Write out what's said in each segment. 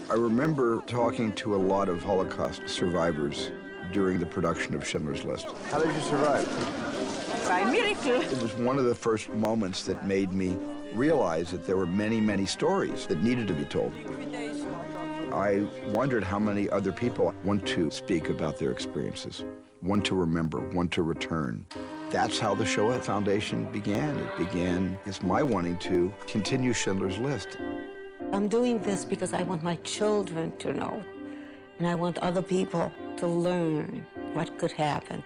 I remember talking to a lot of Holocaust survivors during the production of Schindler's List. How did you survive? By miracle. It was one of the first moments that made me realize that there were many, many stories that needed to be told. I wondered how many other people want to speak about their experiences, want to remember, want to return. That's how the Shoah Foundation began. It began as my wanting to continue Schindler's List. I'm doing this because I want my children to know, and I want other people to learn what could happen.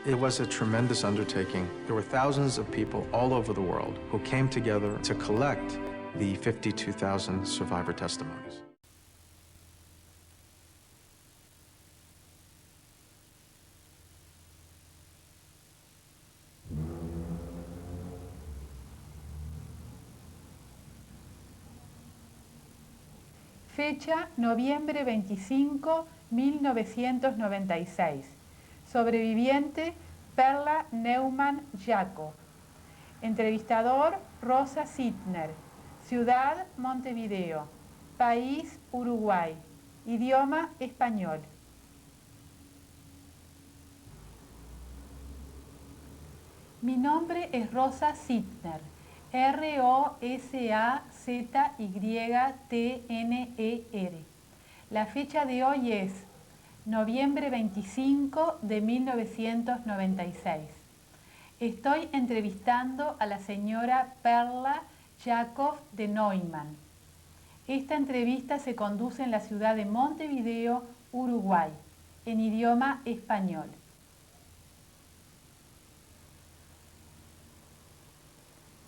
It was a tremendous undertaking. There were thousands of people all over the world who came together to collect the 52,000 survivor testimonies. Fecha noviembre 25, 1996. Sobreviviente Perla Neumann Jacob. Entrevistador Rosa Sittner. Ciudad Montevideo. País Uruguay. Idioma español. Mi nombre es Rosa Sittner. Rosazytner. La fecha de hoy es noviembre 25 de 1996. Estoy entrevistando a la señora Perla Jacob de Neumann. Esta entrevista se conduce en la ciudad de Montevideo, Uruguay, en idioma español.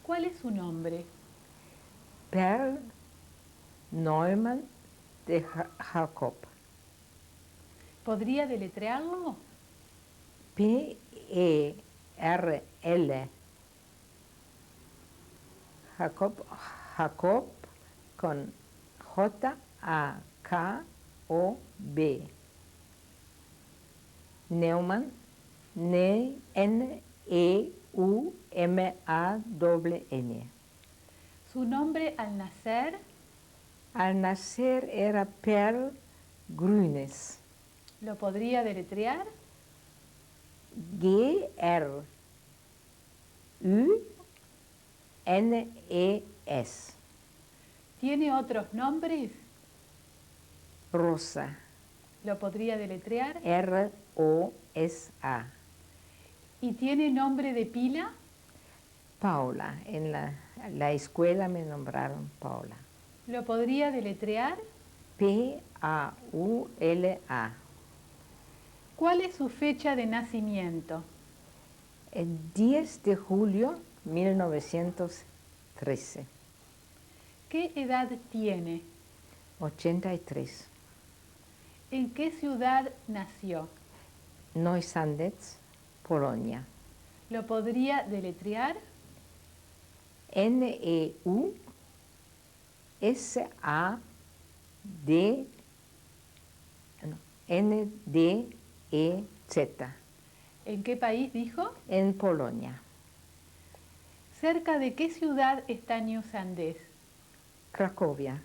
¿Cuál es su nombre? Perl Neumann de Jacob. ¿Podría deletrearlo? P-E-R-L. Jacob con J-A-K-O-B. Neumann, N-E-U-M-A-N. ¿Su nombre al nacer? Al nacer era Perl Grünes. ¿Lo podría deletrear? G-R-U-N-E-S. ¿Tiene otros nombres? Rosa. ¿Lo podría deletrear? R-O-S-A. ¿Y tiene nombre de pila? Paula. En la escuela me nombraron Paula. ¿Lo podría deletrear? P-A-U-L-A. ¿Cuál es su fecha de nacimiento? El 10 de julio 1913. ¿Qué edad tiene? 83. ¿En qué ciudad nació? Neusandet, Polonia. ¿Lo podría deletrear? N-E-U-S-A-N-D-E-Z. ¿En qué país dijo? En Polonia. ¿Cerca de qué ciudad está New Sandés? Cracovia.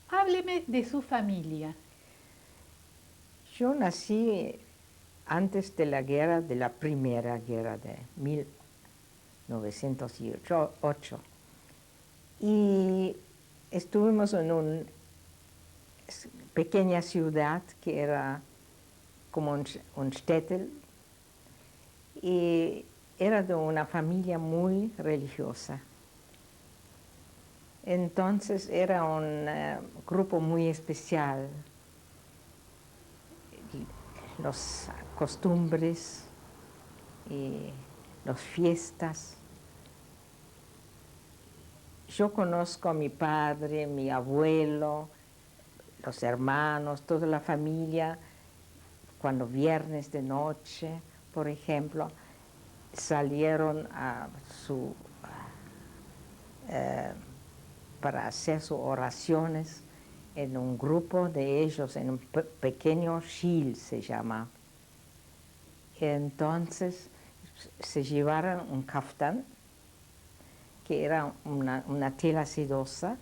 Hábleme de su familia. Yo nací antes de la guerra, de la primera guerra de 1908. Y estuvimos en una pequeña ciudad que era como un shtetl, y era de una familia muy religiosa. Entonces era un grupo muy especial. Las costumbres y las fiestas. Yo conozco a mi padre, mi abuelo, los hermanos, toda la familia. Cuando viernes de noche, por ejemplo, salieron a para hacer sus oraciones en un grupo de ellos, en un pequeño shil se llama. Entonces se llevaran un kaftán, que era una tela sedosa,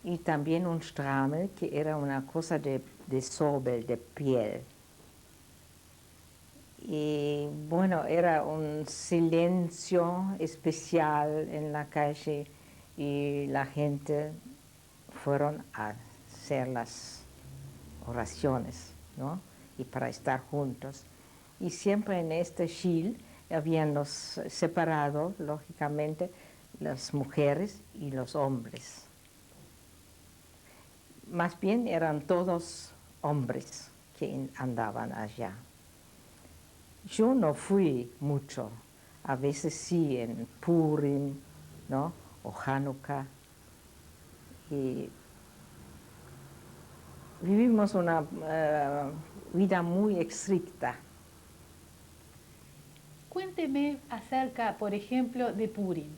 y también un strammel, que era una cosa de sobel, de piel. Y bueno, era un silencio especial en la calle y la gente fueron a hacer las oraciones, ¿no? Y para estar juntos. Y siempre en este shil habían los separados, lógicamente, las mujeres y los hombres. Más bien eran todos hombres que andaban allá. Yo no fui mucho, a veces sí en Purim, ¿no? O Hanukkah. Y vivimos una vida muy estricta. Cuénteme acerca, por ejemplo, de Purim.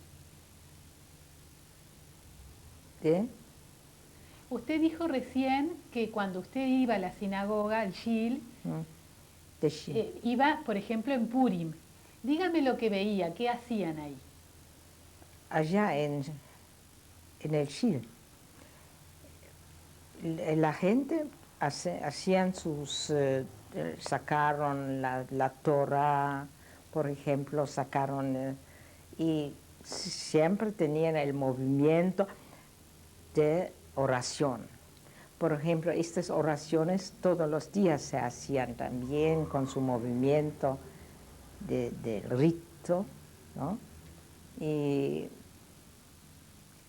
¿Eh? Usted dijo recién que cuando usted iba a la sinagoga, al Shil, De Shil. iba, por ejemplo, en Purim. Dígame lo que veía, qué hacían ahí. Allá en el Shil, la gente hacían sacaron la Torah, por ejemplo, sacaron, y siempre tenían el movimiento de oración. Por ejemplo, estas oraciones todos los días se hacían también con su movimiento de rito, ¿no? Y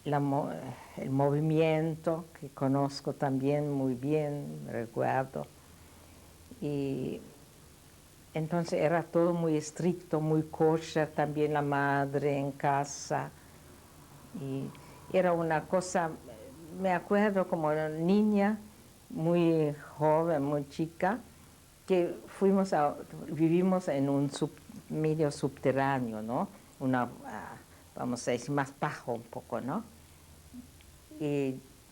el movimiento que conozco también muy bien, recuerdo. Y entonces era todo muy estricto, muy kosher, también la madre en casa. Y era una cosa, me acuerdo como niña, muy joven, muy chica, que vivimos en un medio subterráneo, ¿no? Vamos a decir, más bajo un poco, ¿no?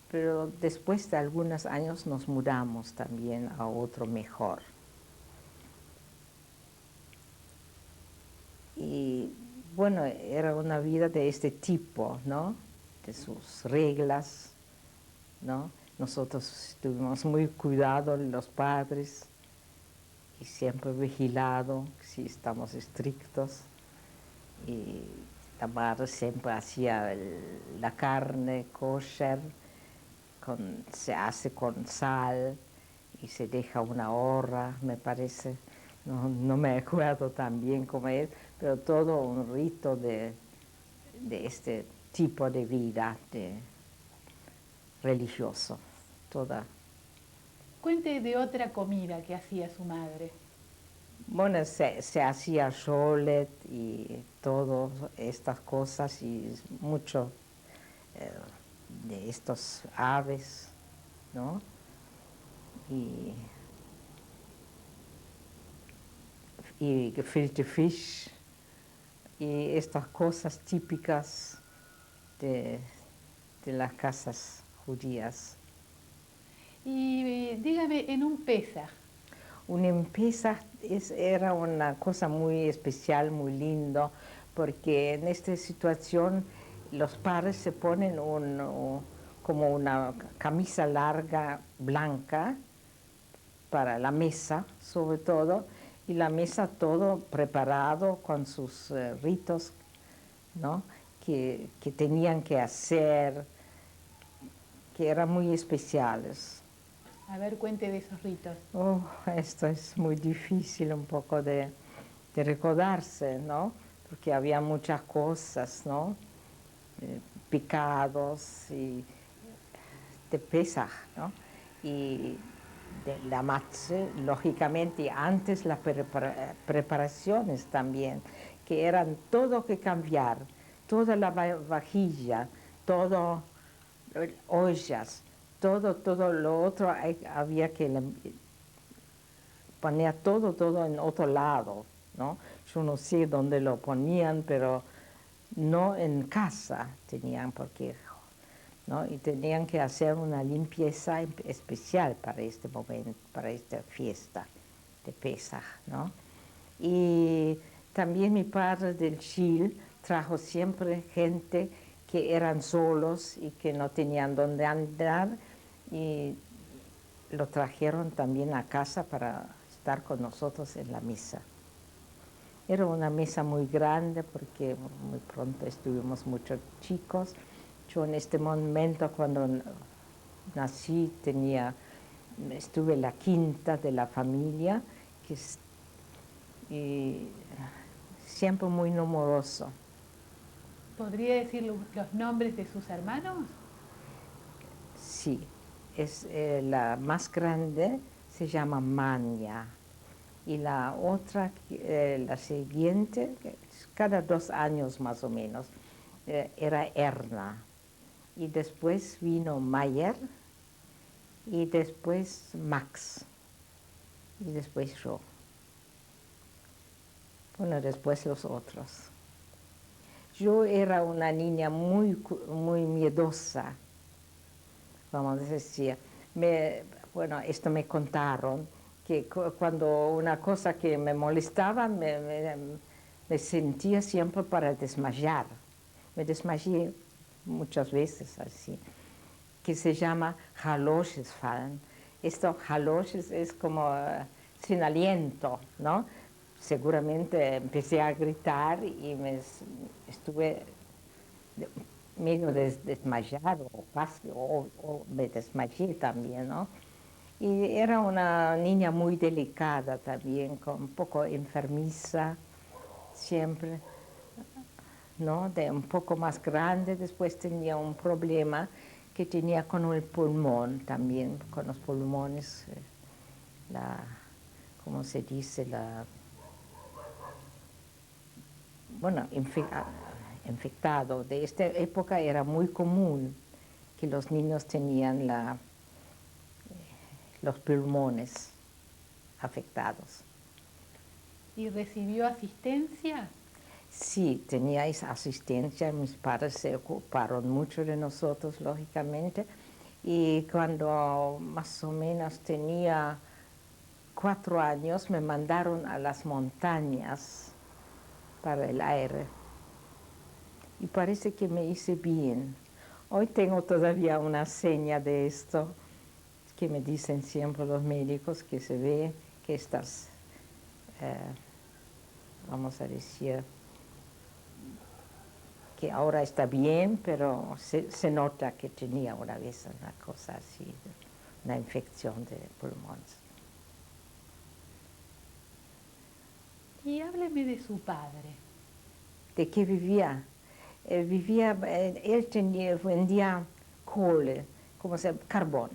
Pero después de algunos años nos mudamos también a otro mejor. Y bueno, era una vida de este tipo, ¿no? De sus reglas, ¿no? Nosotros tuvimos muy cuidado, los padres, y siempre vigilado, si estamos estrictos. Y la madre siempre hacía la carne kosher, se hace con sal y se deja una hora, me parece. No me acuerdo tan bien cómo es, pero todo un rito de este tipo de vida religioso. Cuente de otra comida que hacía su madre. Bueno, se hacía sholet y todas estas cosas y mucho de estos aves, ¿no? Y gefilte fish y estas cosas típicas de las casas judías. Y dígame, en un Pesaj, Un Pesaj era una cosa muy especial, muy lindo, porque en esta situación los padres se ponen como una camisa larga blanca para la mesa, sobre todo, y la mesa todo preparado con sus ritos, ¿no? que tenían que hacer, que eran muy especiales. a ver, cuente de esos ritos. Oh, esto es muy difícil un poco de recordarse, ¿no? Porque había muchas cosas, ¿no? Picados y de Pesaj, ¿no? Y de la matze, lógicamente, y antes las preparaciones también, que eran todo que cambiar, toda la vajilla, todo, ollas, todo lo otro había que poner todo en otro lado, ¿no? Yo no sé dónde lo ponían, pero no en casa tenían porque, ¿no? Y tenían que hacer una limpieza especial para este momento, para esta fiesta de Pesaj, ¿no? Y también mi padre del Chile trajo siempre gente que eran solos y que no tenían dónde andar, y lo trajeron también a casa para estar con nosotros en la misa. Era una misa muy grande porque muy pronto estuvimos muchos chicos. Yo en este momento, cuando nací, estuve en la quinta de la familia, y siempre muy numeroso. ¿Podría decir los nombres de sus hermanos? Sí, la más grande se llama Mania, y la otra, la siguiente, cada 2 años más o menos, era Erna. Y después vino Mayer, y después Max, y después yo. Bueno, después los otros. Yo era una niña muy miedosa, vamos a decir. Bueno, esto me contaron, que cuando una cosa que me molestaba, me sentía siempre para desmayar. Me desmayé muchas veces así, que se llama Halosesfallen. Esto, Haloshes, es como sin aliento, ¿no? Seguramente empecé a gritar y estuve medio desmayado, o me desmayé también, ¿no? Y era una niña muy delicada también, un poco enfermiza, siempre, ¿no? De un poco más grande, después tenía un problema que tenía con el pulmón también, con los pulmones, ¿cómo se dice? Bueno, infectado. De esta época era muy común que los niños tenían los pulmones afectados. ¿Y recibió asistencia? Sí, tenía esa asistencia, mis padres se ocuparon mucho de nosotros, lógicamente, y cuando más o menos tenía 4 años me mandaron a las montañas para el aire, y parece que me hice bien. Hoy tengo todavía una seña de esto, que me dicen siempre los médicos, que se ve que estás, vamos a decir, que ahora está bien, pero se nota que tenía una vez una cosa así, una infección de pulmones. Y hábleme de su padre. ¿De qué vivía? Él vendía cobre, carbón.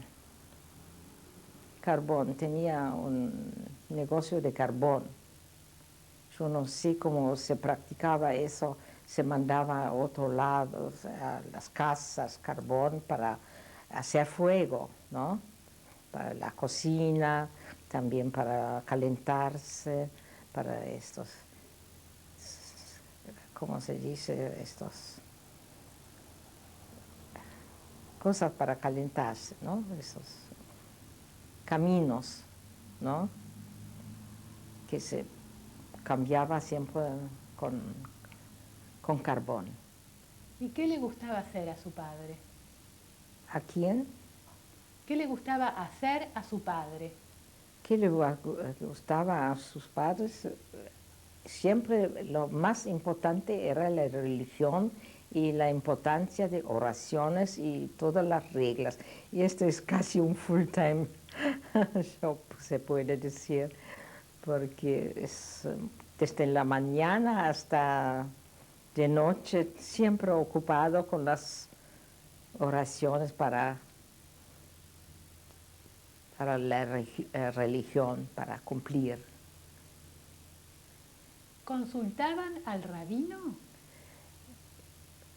Carbón, tenía un negocio de carbón. Yo no sé cómo se practicaba eso, se mandaba a otros lados, a las casas, carbón para hacer fuego, ¿no? Para la cocina, también para calentarse, para estos, ¿cómo se dice? Estos cosas para calentarse, ¿no? Esos caminos, ¿no? Que se cambiaba siempre con carbón. ¿Y qué le gustaba hacer a su padre? ¿A quién? ¿Qué le gustaba hacer a su padre? ¿Qué le gustaba a sus padres? Siempre lo más importante era la religión y la importancia de oraciones y todas las reglas. Y esto es casi un full time job, se puede decir, porque es desde la mañana hasta de noche siempre ocupado con las oraciones para la religión, para cumplir. ¿Consultaban al rabino?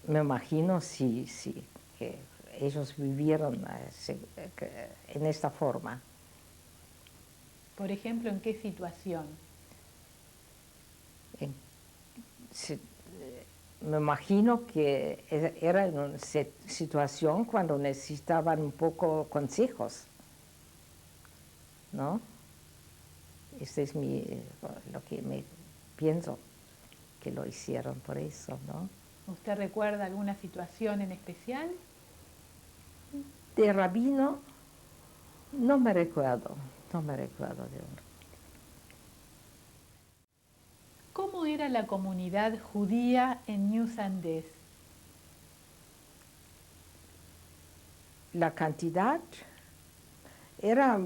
Me imagino, sí, que ellos vivieron en esta forma. Por ejemplo, ¿en qué situación? Me imagino que era en una situación cuando necesitaban un poco consejos, ¿no? Este es lo que me pienso. que lo hicieron por eso, ¿no? ¿Usted recuerda alguna situación en especial? De rabino, no me recuerdo de uno. ¿Cómo era la comunidad judía en New Sandés? La cantidad era,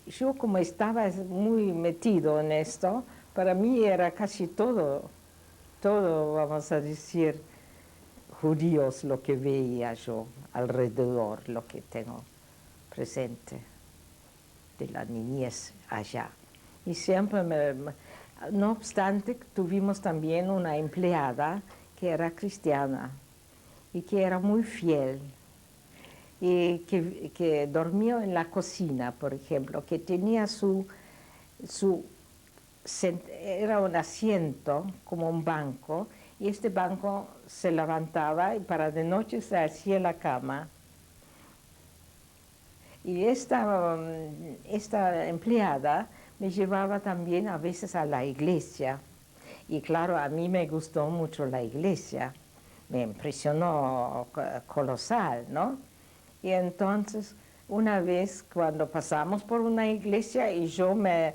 yo como estaba muy metido en esto, para mí era casi todo, vamos a decir, judíos lo que veía yo alrededor, lo que tengo presente de la niñez allá. Y siempre, no obstante, tuvimos también una empleada que era cristiana y que era muy fiel y que dormía en la cocina, por ejemplo, que tenía era un asiento como un banco, y este banco se levantaba y para de noche se hacía la cama. Y esta empleada me llevaba también a veces a la iglesia. Y claro, a mí me gustó mucho la iglesia, me impresionó colosal, ¿no? Y entonces, una vez cuando pasamos por una iglesia y yo me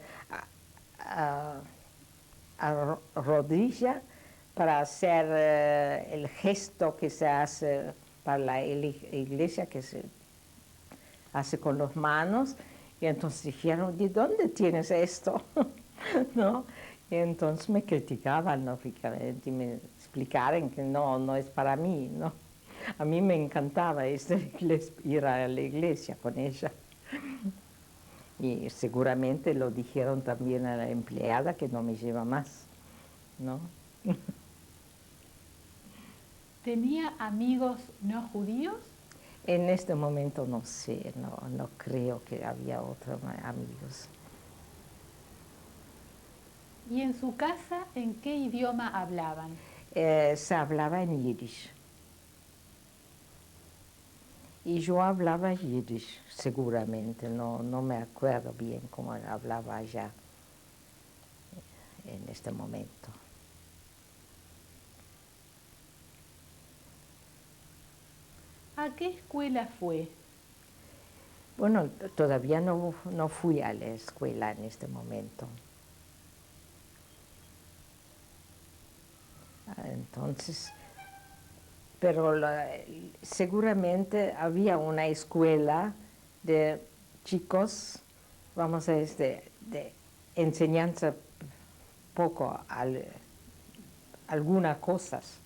arrodilla para hacer el gesto que se hace para la iglesia, que se hace con las manos, y entonces dijeron, ¿de dónde tienes esto? ¿No? Y entonces me criticaban, lógicamente, y me explicaron que no es para mí, ¿no? A mí me encantaba ir a la iglesia con ella. Y seguramente lo dijeron también a la empleada que no me lleva más, ¿no? ¿Tenía amigos no judíos? En este momento no sé, no creo que había otros amigos. ¿Y en su casa en qué idioma hablaban? Se hablaba en yiddish. Y yo hablaba yiddish, seguramente, no me acuerdo bien cómo hablaba allá en este momento. ¿A qué escuela fue? Bueno, todavía no fui a la escuela en este momento. Entonces, pero seguramente había una escuela de chicos, vamos a decir, de enseñanza poco, algunas cosas,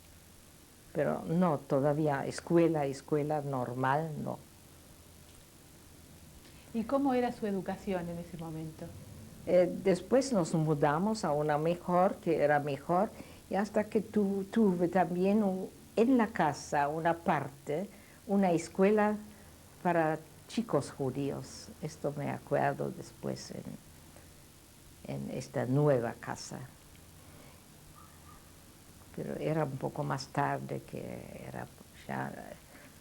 pero no, todavía escuela normal, no. ¿Y cómo era su educación en ese momento? Después nos mudamos a una mejor, que era mejor, y hasta que tuve también en la casa una parte, una escuela para chicos judíos. Esto me acuerdo después en esta nueva casa. Pero era un poco más tarde, que era ya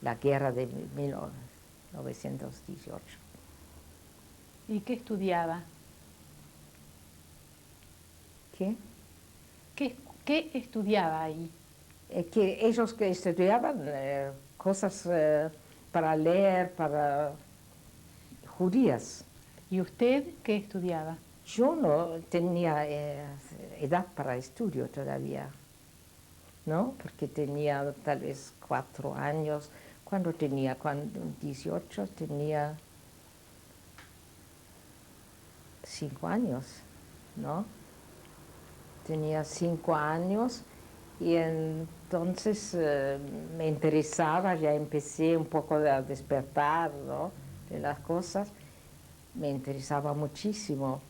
la guerra de 1918. ¿Y qué estudiaba? ¿Qué? ¿Qué estudiaba ahí? Que ellos que estudiaban cosas para leer, para judías. ¿Y usted qué estudiaba? Yo no tenía edad para estudio todavía, ¿no? Porque tenía tal vez 4 años. Cuando 18 tenía 5 años, ¿no? Tenía 5 años y entonces me interesaba, ya empecé un poco a despertar, ¿no?, de las cosas. Me interesaba muchísimo,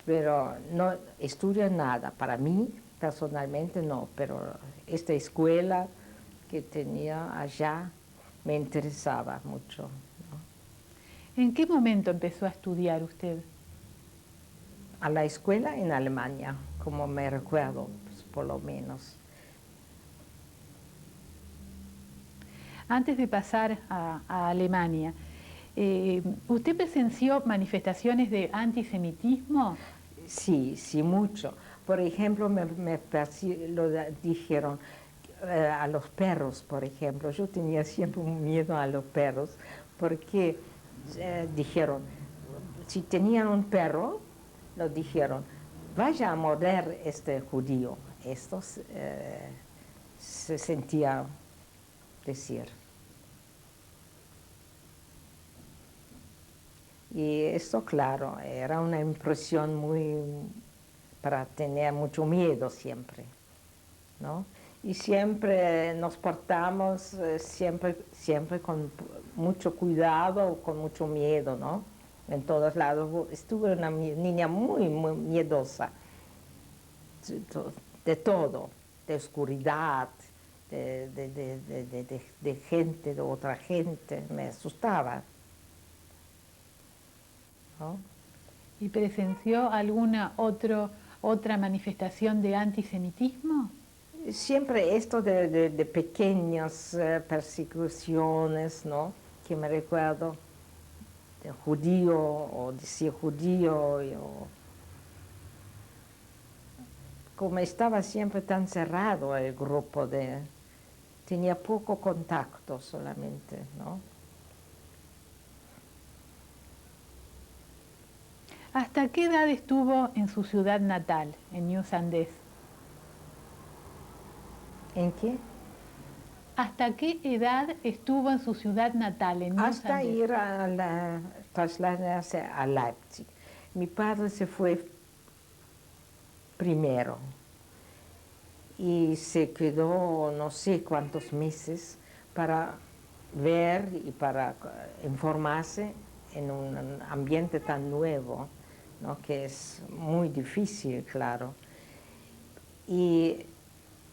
pero no estudio nada. Para mí, personalmente, no, pero esta escuela que tenía allá me interesaba mucho, ¿no? ¿En qué momento empezó a estudiar usted? A la escuela en Alemania, como me recuerdo, pues, por lo menos. Antes de pasar a Alemania, ¿usted presenció manifestaciones de antisemitismo? Sí, mucho. Por ejemplo, dijeron a los perros, por ejemplo. Yo tenía siempre un miedo a los perros porque dijeron, si tenían un perro, lo dijeron, vaya a morder este judío. Esto se sentía decir. Y esto, claro, era una impresión para tener mucho miedo siempre, ¿no? Y siempre nos portamos siempre con mucho cuidado, con mucho miedo, ¿no? En todos lados. Estuve una niña muy miedosa, de todo, de oscuridad, de gente, de otra gente, me asustaba, ¿no? ¿Y presenció alguna otra manifestación de antisemitismo? Siempre esto de pequeñas persecuciones, ¿no? Que me recuerdo de judío o decir judío. Como estaba siempre tan cerrado el grupo, tenía poco contacto solamente, ¿no? ¿Hasta qué edad estuvo en su ciudad natal, en New Sandés? ¿En qué? ¿Hasta qué edad estuvo en su ciudad natal, en New Hasta Sandés? ir trasladarse a Leipzig. Mi padre se fue primero y se quedó no sé cuántos meses para ver y para informarse en un ambiente tan nuevo, ¿no? Que es muy difícil, claro. Y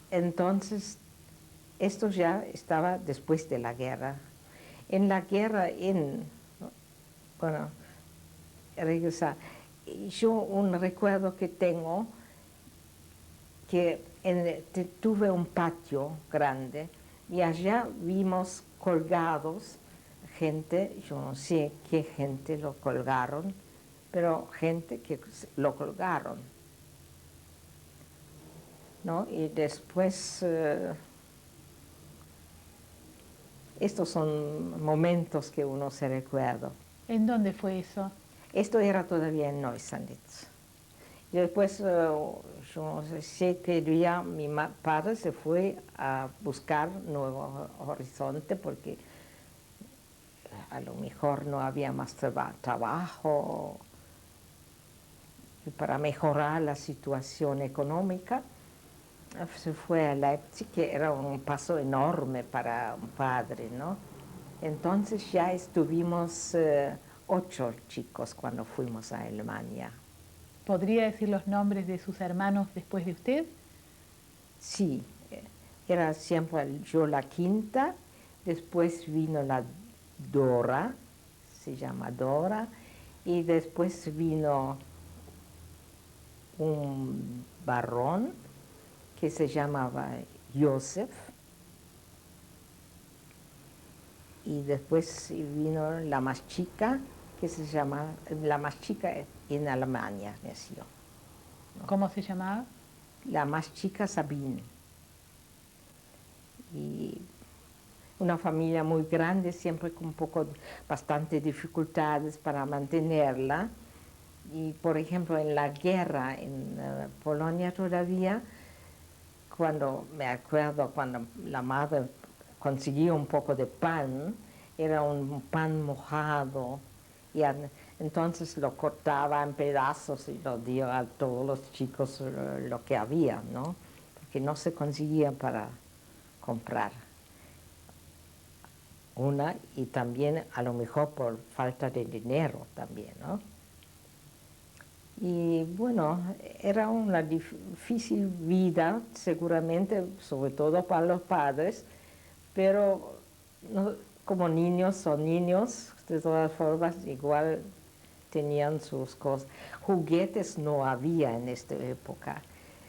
entonces esto ya estaba después de la guerra. En la guerra, regresar. Yo un recuerdo que tengo, que tuve un patio grande y allá vimos colgados gente, yo no sé qué gente lo colgaron, pero gente que lo colgaron, ¿no? Y después, estos son momentos que uno se recuerda. ¿En dónde fue eso? Esto era todavía en Neuss-Sanditz. Y después, yo no sé qué día mi padre se fue a buscar nuevo horizonte porque a lo mejor no había más trabajo. Y para mejorar la situación económica, se fue a Leipzig, que era un paso enorme para un padre, ¿no? Entonces ya estuvimos 8 chicos cuando fuimos a Alemania. ¿Podría decir los nombres de sus hermanos después de usted? Sí, era siempre yo la quinta, después vino la Dora, se llama Dora, y después vino un varón que se llamaba Joseph, y después vino la más chica, que se llama, la más chica en Alemania nació. ¿Cómo se llamaba? La más chica Sabine. Y una familia muy grande, siempre con bastante dificultades para mantenerla. Y por ejemplo, en la guerra en Polonia todavía, me acuerdo cuando la madre consiguió un poco de pan, era un pan mojado, y entonces lo cortaba en pedazos y lo dio a todos los chicos lo que había, ¿no? Porque no se conseguía para comprar una, y también a lo mejor por falta de dinero también, ¿no? Y bueno, era una difícil vida seguramente, sobre todo para los padres, pero como niños son niños, de todas formas igual tenían sus cosas. Juguetes no había en esta época.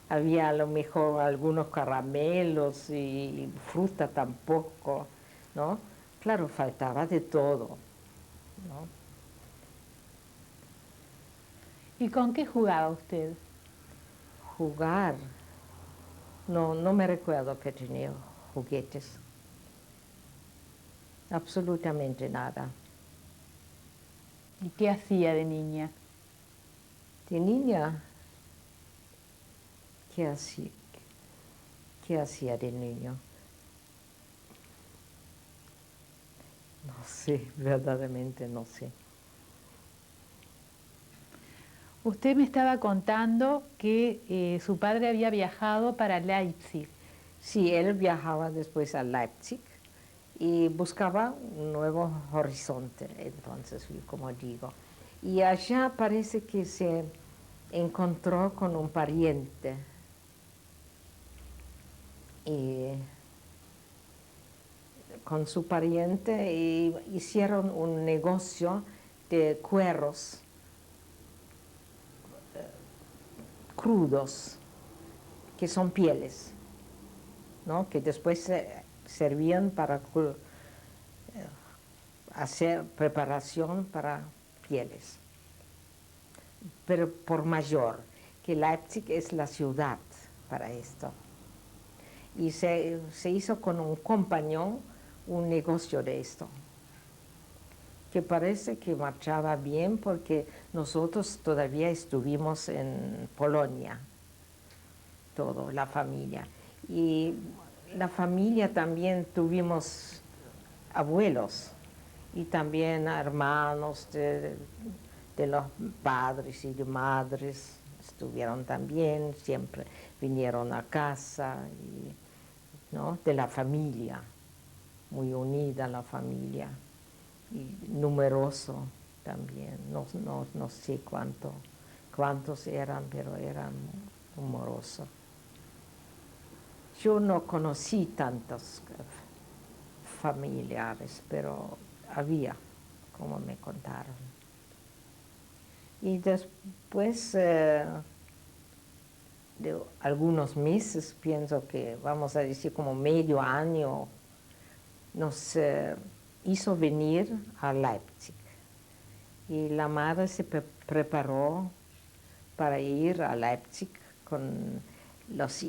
Había a lo mejor algunos caramelos y fruta tampoco, ¿no? Claro, faltaba de todo, ¿no? ¿Y con qué jugaba usted? jugar. No, no me recuerdo que tenía juguetes. Absolutamente nada. ¿Y qué hacía de niña? De niña, ¿qué hacía? ¿Qué hacía de niño? No sé, verdaderamente no sé. Usted me estaba contando que su padre había viajado para Leipzig. Sí, él viajaba después a Leipzig y buscaba un nuevo horizonte, entonces, como digo. Y allá parece que se encontró con un pariente. Y con su pariente hicieron un negocio de cueros crudos, que son pieles, ¿no? Que después servían para hacer preparación para pieles. Pero por mayor, que Leipzig es la ciudad para esto. Y se hizo con un compañón un negocio de esto, que parece que marchaba bien porque nosotros todavía estuvimos en Polonia, toda la familia. Y la familia también tuvimos abuelos y también hermanos de los padres y de madres estuvieron también, siempre vinieron a casa, ¿no? De la familia, muy unida la familia, y numeroso también, no sé cuántos eran, pero eran numerosos. Yo no conocí tantos familiares, pero había, como me contaron. Y después de algunos meses, pienso que vamos a decir como medio año, nos hizo venir a Leipzig. Y la madre se preparó para ir a Leipzig con los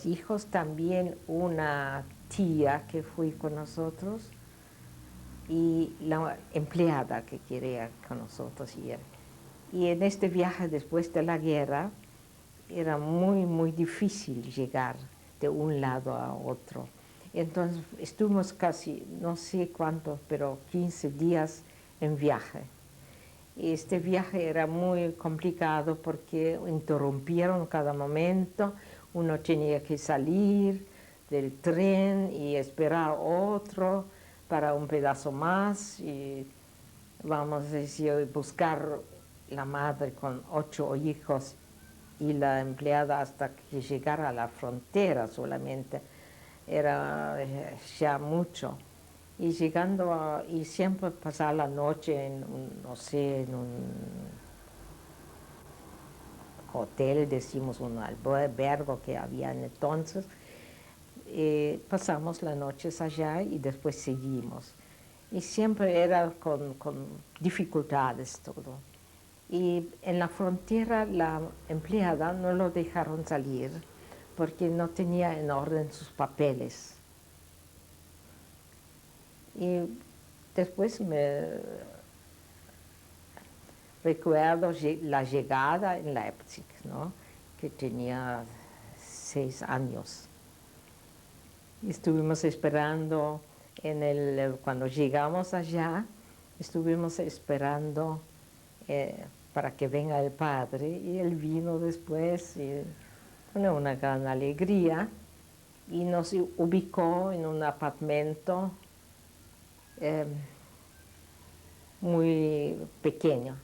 hijos, también una tía que fue con nosotros y la empleada que quería con nosotros ir. Y en este viaje después de la guerra era muy, muy difícil llegar de un lado a otro. Entonces estuvimos casi, no sé cuántos, pero 15 días en viaje. Y este viaje era muy complicado porque interrumpieron cada momento, uno tenía que salir del tren y esperar otro para un pedazo más y vamos a decir, buscar la madre con 8 hijos y la empleada hasta que llegara a la frontera solamente. Era ya mucho. Y llegando, y siempre pasar la noche en no sé, en un hotel, decimos un albergue que había entonces. Pasamos las noches allá y después seguimos. Y siempre era con dificultades todo. Y en la frontera la empleada no lo dejaron salir porque no tenía en orden sus papeles. Y después me recuerdo la llegada en Leipzig, ¿no? Que tenía 6 años. Y estuvimos esperando, cuando llegamos allá, estuvimos esperando para que venga el padre, y él vino después y, con una gran alegría y nos ubicó en un apartamento muy pequeño.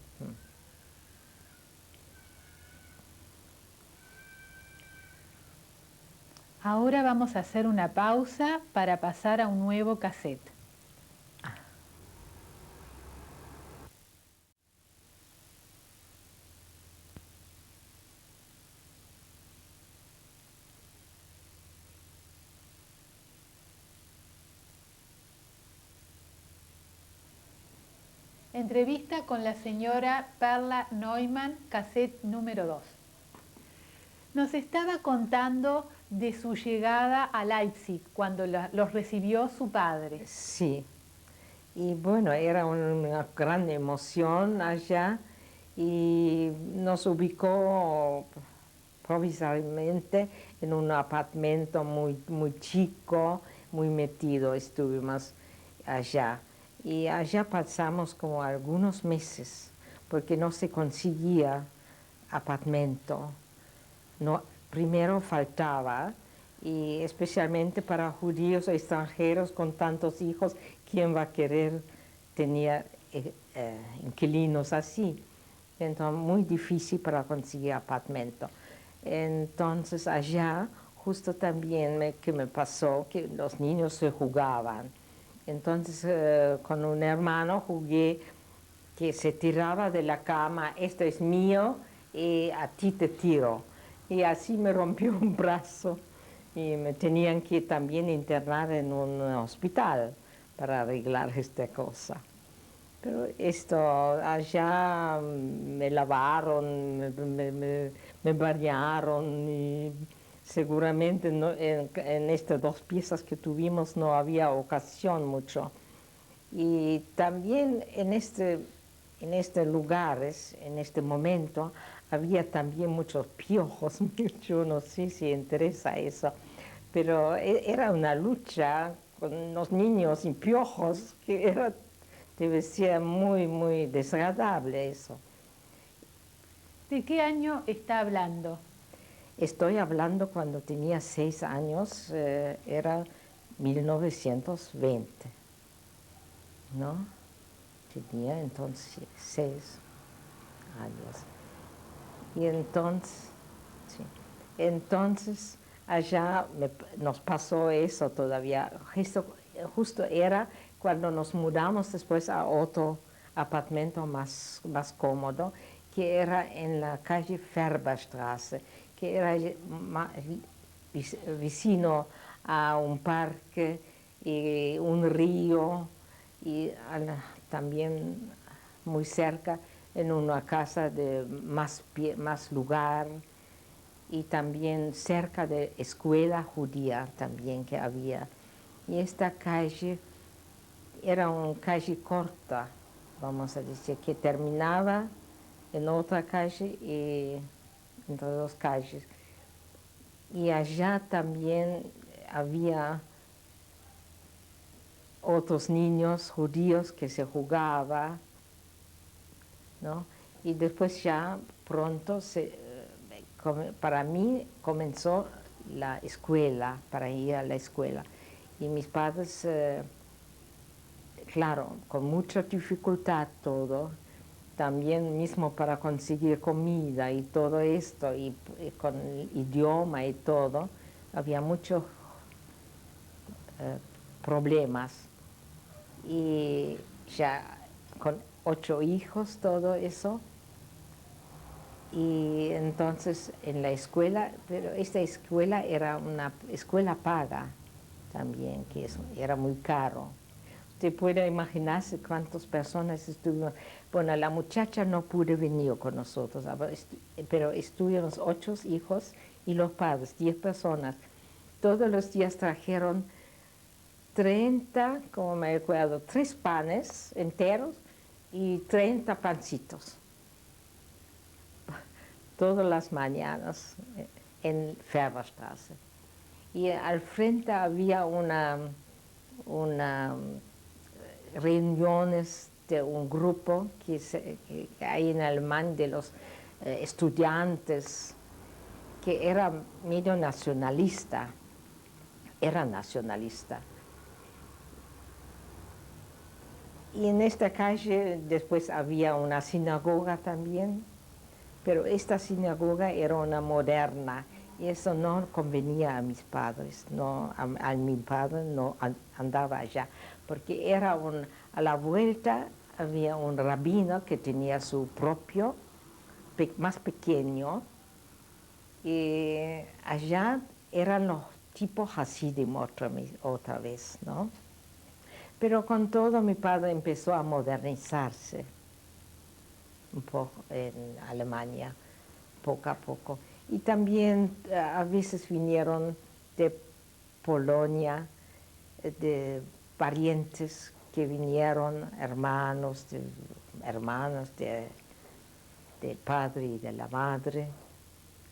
Ahora vamos a hacer una pausa para pasar a un nuevo cassette. Entrevista con la señora Perla Neumann, cassette número 2. Nos estaba contando de su llegada a Leipzig, cuando los recibió su padre. Sí, y bueno, era una gran emoción allá y nos ubicó provisoriamente en un apartamento muy chico, muy metido, estuvimos allá. Y allá pasamos como algunos meses, porque no se conseguía apartamento. No, primero faltaba, y especialmente para judíos extranjeros con tantos hijos, ¿quién va a querer tener inquilinos así? Entonces, muy difícil para conseguir apartamento. Entonces, allá, justo también que me pasó que los niños se jugaban. Entonces, con un hermano jugué que se tiraba de la cama, esto es mío, y a ti te tiro. Y así me rompió un brazo y me tenían que también internar en un hospital para arreglar esta cosa. Pero esto, allá me lavaron, me bañaron y seguramente no, en estas 2 piezas que tuvimos no había ocasión mucho. Y también en estos lugares, en este momento, había también muchos piojos. Yo no sé si interesa eso, pero era una lucha con los niños y piojos que debe ser muy desagradable eso. ¿De qué año está hablando? Estoy hablando cuando tenía 6 años, era 1920, ¿no? Tenía entonces 6 años. Y entonces, sí, entonces allá nos pasó eso todavía. Justo era cuando nos mudamos después a otro apartamento más cómodo, que era en la calle Färberstraße, que era vecino a un parque y un río, y también muy cerca en una casa de más lugar, y también cerca de escuela judía también que había. Y esta calle era una calle corta, vamos a decir, que terminaba en otra calle y entre 2 calles. Y allá también había otros niños judíos que se jugaban, ¿no? Y después ya pronto, para mí comenzó la escuela, para ir a la escuela. Y mis padres, claro, con mucha dificultad todo, también mismo para conseguir comida y todo esto, y con el idioma y todo, había muchos problemas. Y ya con 8 hijos, todo eso. Y entonces en la escuela, pero esta escuela era una escuela paga también, que era muy caro. Usted puede imaginarse cuántas personas estuvieron. Bueno, la muchacha no pudo venir con nosotros, pero estuvimos 8 hijos y los padres, 10 personas. Todos los días trajeron 30, como me acuerdo, 3 panes enteros y 30 pancitos. Todas las mañanas en Färberstraße. Y al frente había una reuniones de un grupo que hay en Alemania de los estudiantes, que era medio nacionalista, era nacionalista. Y en esta calle después había una sinagoga también, pero esta sinagoga era una moderna, y eso no convenía a mis padres, no, a mi padre no andaba allá, porque era a la vuelta había un rabino que tenía su propio, más pequeño, y allá eran los tipos Hasidim otra vez, ¿no? Pero con todo mi padre empezó a modernizarse un poco en Alemania, poco a poco. Y también a veces vinieron de Polonia, de parientes que vinieron, hermanos del padre y de la madre,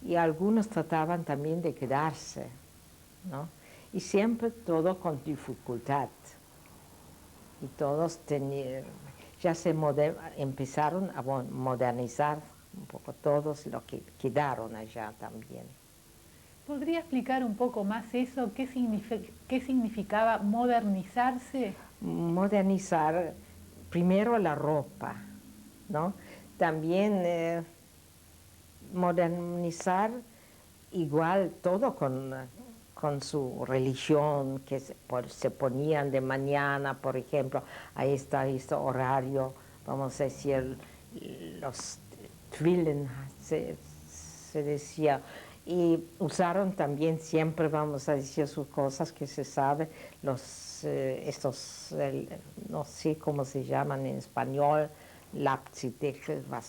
y algunos trataban también de quedarse, ¿no? Y siempre todo con dificultad. Y todos ya empezaron a modernizar un poco, todos los que quedaron allá también. ¿Podría explicar un poco más eso? ¿Qué significaba modernizarse? Modernizar primero la ropa, ¿no? También modernizar igual todo con su religión, que se ponían de mañana, por ejemplo, a este horario, vamos a decir, los Twilen se decía, y usaron también siempre, vamos a decir, sus cosas que se sabe, no sé cómo se llaman en español, Lapzideckel, no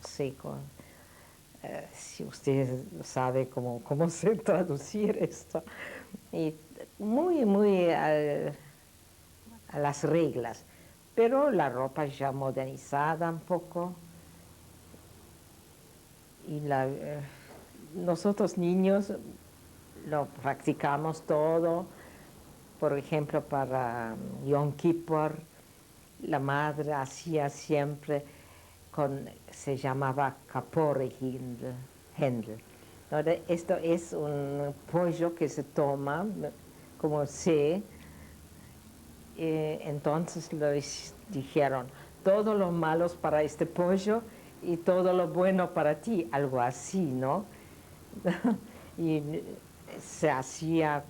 sé, si usted sabe cómo se traducir esto. Y muy a las reglas, pero la ropa ya modernizada un poco. Y nosotros niños lo practicamos todo. Por ejemplo, para Yom Kippur, la madre hacía siempre se llamaba Kapore Hendl. Esto es un pollo que se toma como entonces dijeron, todos los malos para este pollo y todo lo bueno para ti, algo así, ¿no? Y se hacía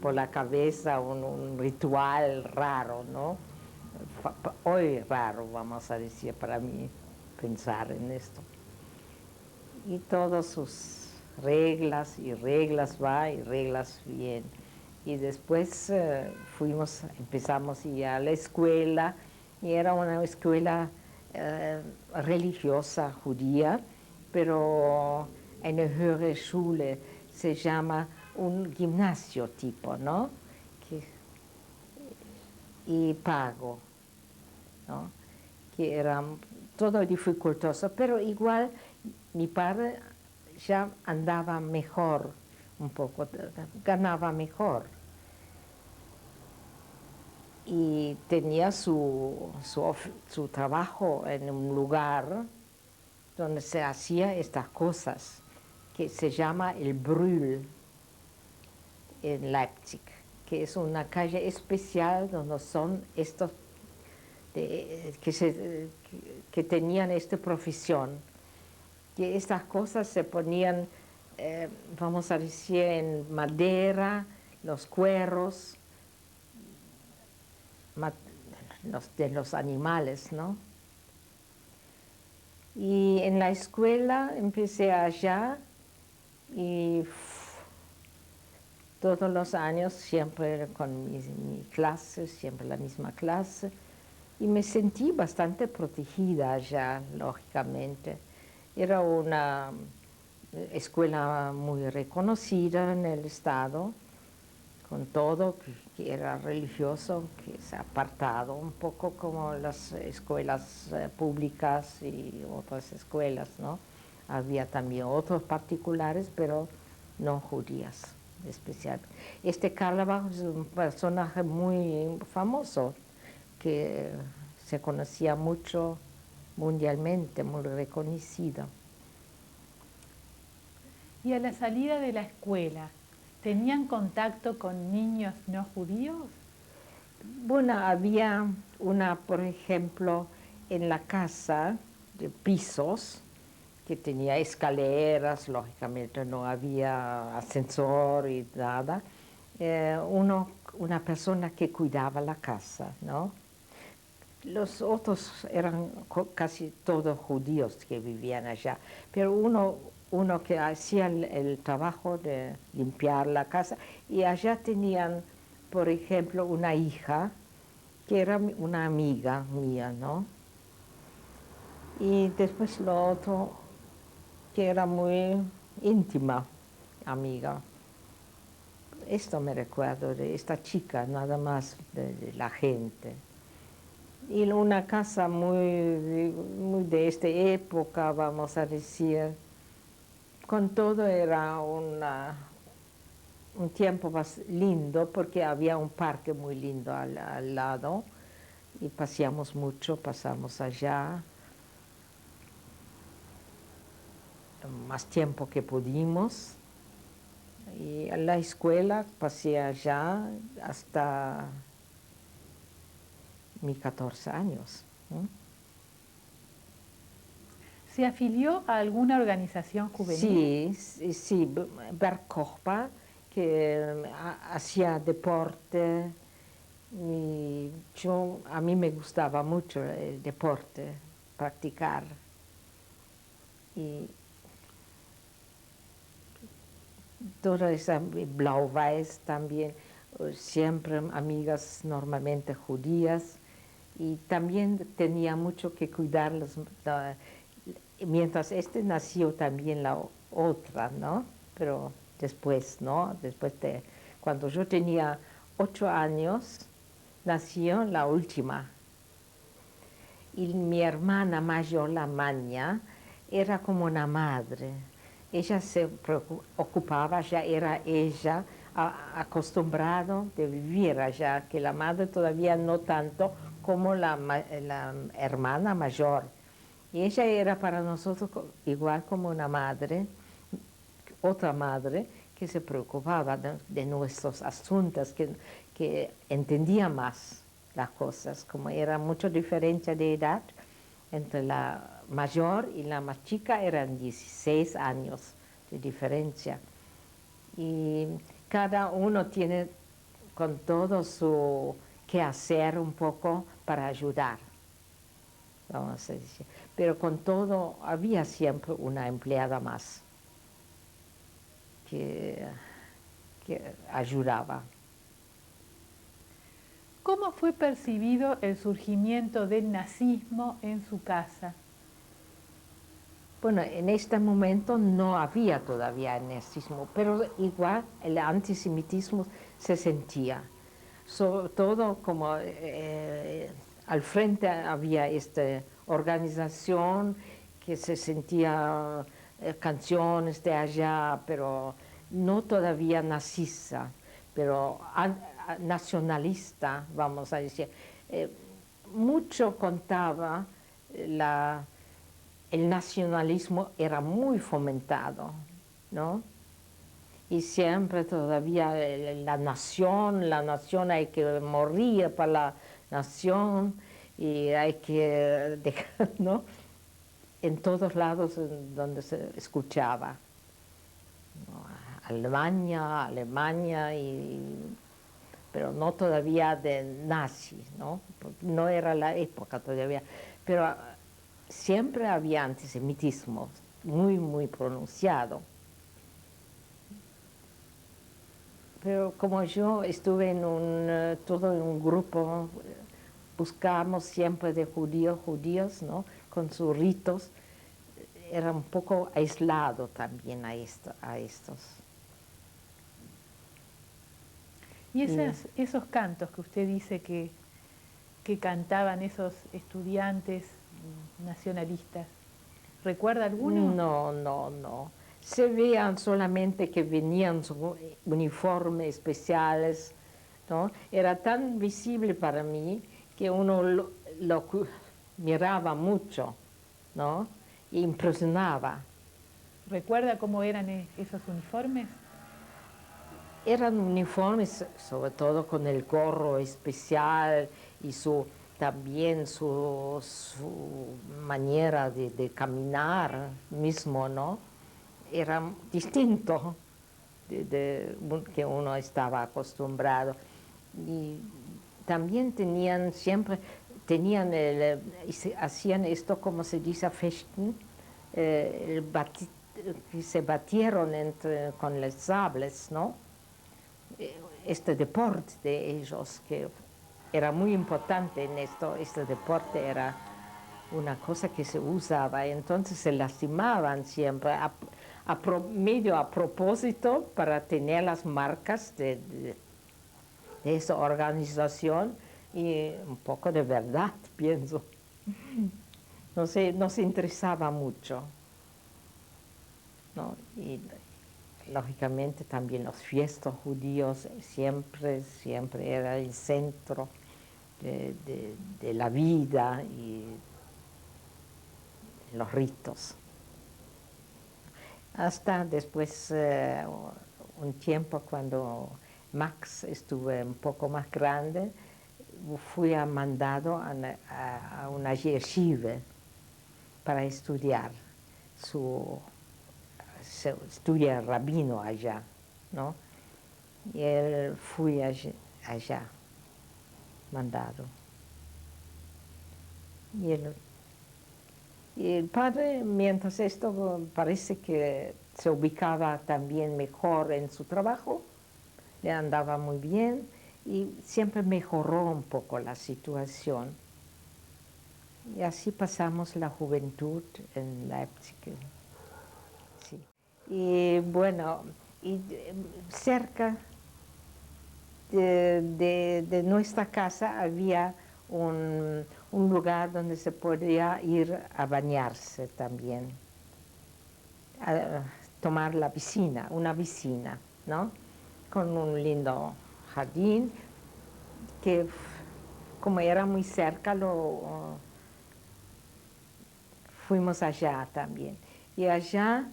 por la cabeza un ritual raro, ¿no? Hoy raro, vamos a decir, para mí pensar en esto. Y todas sus reglas, y reglas va, y reglas bien. Y después empezamos a ir a la escuela, y era una escuela religiosa judía, pero en la Höhere Schule se llama un gimnasio tipo, ¿no? Y pago, ¿no? Que era todo dificultoso, pero igual mi padre ya andaba mejor un poco, ganaba mejor. Y tenía su trabajo en un lugar donde se hacía estas cosas, que se llama el Brühl en Leipzig, que es una calle especial donde son estos que tenían esta profesión, que estas cosas se ponían, vamos a decir, en madera, los cueros de los animales, ¿no? Y en la escuela empecé allá y todos los años siempre con mi clase, siempre la misma clase, y me sentí bastante protegida allá, lógicamente. Era una escuela muy reconocida en el estado, con todo que era religioso, que se ha apartado un poco como las escuelas públicas y otras escuelas, ¿no? Había también otros particulares, pero no judías especial. Este Carlebach es un personaje muy famoso, que se conocía mucho mundialmente, muy reconocido. Y a la salida de la escuela, ¿tenían contacto con niños no judíos? Bueno, había por ejemplo, en la casa de pisos, que tenía escaleras, lógicamente no había ascensor y nada, una persona que cuidaba la casa, ¿no? Los otros eran casi todos judíos que vivían allá, pero uno que hacía el trabajo de limpiar la casa, y allá tenían, por ejemplo, una hija que era una amiga mía, ¿no? Y después lo otro, que era muy íntima amiga. Esto me recuerdo de esta chica, nada más de la gente. Y una casa muy de esta época, vamos a decir. Con todo era un tiempo más lindo porque había un parque muy lindo al lado y paseamos mucho, pasamos allá más tiempo que pudimos. Y a la escuela pasé allá hasta mis 14 años. ¿Se afilió a alguna organización juvenil? Sí, Bergkorpa, que hacía deporte. Y a mí me gustaba mucho el deporte, practicar. Y toda esa Blau-Weiß también, siempre amigas normalmente judías, y también tenía mucho que cuidarlos. Mientras nació también la otra, ¿no? Pero después, ¿no? Cuando yo tenía 8 años, nació la última. Y mi hermana mayor, la Maña, era como una madre. Ella se ocupaba, ya era ella acostumbrado de vivir allá, que la madre todavía no tanto como la hermana mayor. Y ella era para nosotros igual como una madre, otra madre, que se preocupaba de nuestros asuntos, que entendía más las cosas, como era mucha diferencia de edad entre la mayor y la más chica, eran 16 años de diferencia. Y cada uno tiene con todo su quehacer un poco para ayudar, vamos a decir. Pero con todo había siempre una empleada más que ayudaba. ¿Cómo fue percibido el surgimiento del nazismo en su casa? Bueno, en este momento no había todavía el nazismo, pero igual el antisemitismo se sentía. Sobre todo como al frente había esta organización que se sentía canciones de allá, pero no todavía nazista, pero nacionalista, vamos a decir. Mucho contaba el nacionalismo era muy fomentado, ¿no? Y siempre todavía la nación hay que morir para la nación y hay que dejar, ¿no? En todos lados donde se escuchaba, ¿no? Alemania, pero no todavía de nazi, ¿no? No era la época todavía, pero siempre había antisemitismo muy pronunciado. Pero como yo estuve en todo un grupo, buscábamos siempre de judíos, ¿no? Con sus ritos, era un poco aislado también a estos. Y esos cantos que usted dice que cantaban esos estudiantes nacionalistas, ¿recuerda alguno? No. Se veían solamente que venían con uniformes especiales, ¿no? Era tan visible para mí que uno lo miraba mucho, ¿no? E impresionaba. ¿Recuerda cómo eran esos uniformes? Eran uniformes, sobre todo con el gorro especial y también su manera de caminar mismo, ¿no? Era distinto de que uno estaba acostumbrado. Y también hacían esto, como se dice, fechten, que se batieron con los sables, ¿no? Este deporte de ellos, que era muy importante en esto, este deporte era una cosa que se usaba, entonces se lastimaban siempre, medio a propósito para tener las marcas de esa organización y un poco de verdad, pienso. No sé, nos interesaba mucho, ¿no? Y lógicamente también los fiestas judíos siempre era el centro de la vida y los ritos. Hasta después, un tiempo cuando Max estuvo un poco más grande, fui mandado a una yeshiva para estudiar. Estudia rabino allá, ¿no? Y él fui allá mandado. Y el padre, mientras esto parece que se ubicaba también mejor en su trabajo, le andaba muy bien y siempre mejoró un poco la situación. Y así pasamos la juventud en Leipzig. Sí. Y bueno, cerca de nuestra casa había un lugar donde se podía ir a bañarse también, a tomar la piscina, una piscina, ¿no? Con un lindo jardín que, como era muy cerca, fuimos allá también. Y allá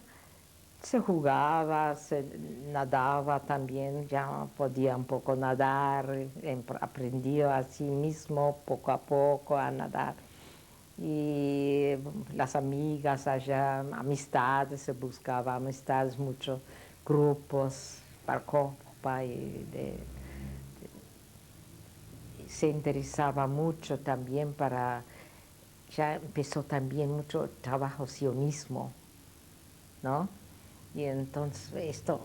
se jugaba, se nadaba también, ya podía un poco nadar, aprendió a sí mismo poco a poco a nadar. Y las amigas allá, amistades, se buscaba amistades, muchos grupos, Parcopa, y se interesaba mucho también ya empezó también mucho trabajo sionismo, ¿no? Y entonces esto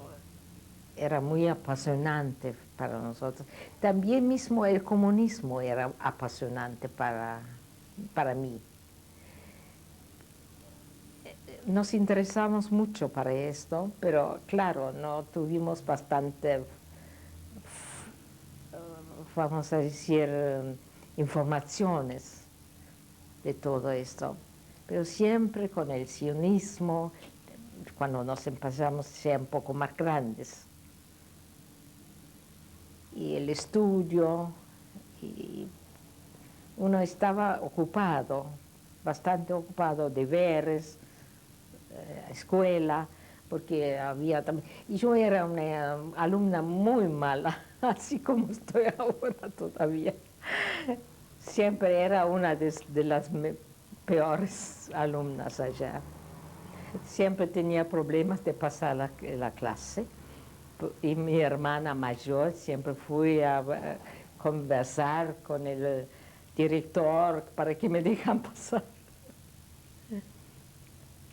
era muy apasionante para nosotros. También mismo el comunismo era apasionante para mí. Nos interesamos mucho para esto, pero claro, no tuvimos bastante, vamos a decir, informaciones de todo esto. Pero siempre con el sionismo, cuando nos empezamos a ser un poco más grandes. Y el estudio, y uno estaba ocupado, bastante ocupado, deberes, escuela, porque había también... Y yo era una alumna muy mala, así como estoy ahora todavía. Siempre era una de las peores alumnas allá. Siempre tenía problemas de pasar la clase. Y mi hermana mayor siempre fui a conversar con el director para que me dejan pasar.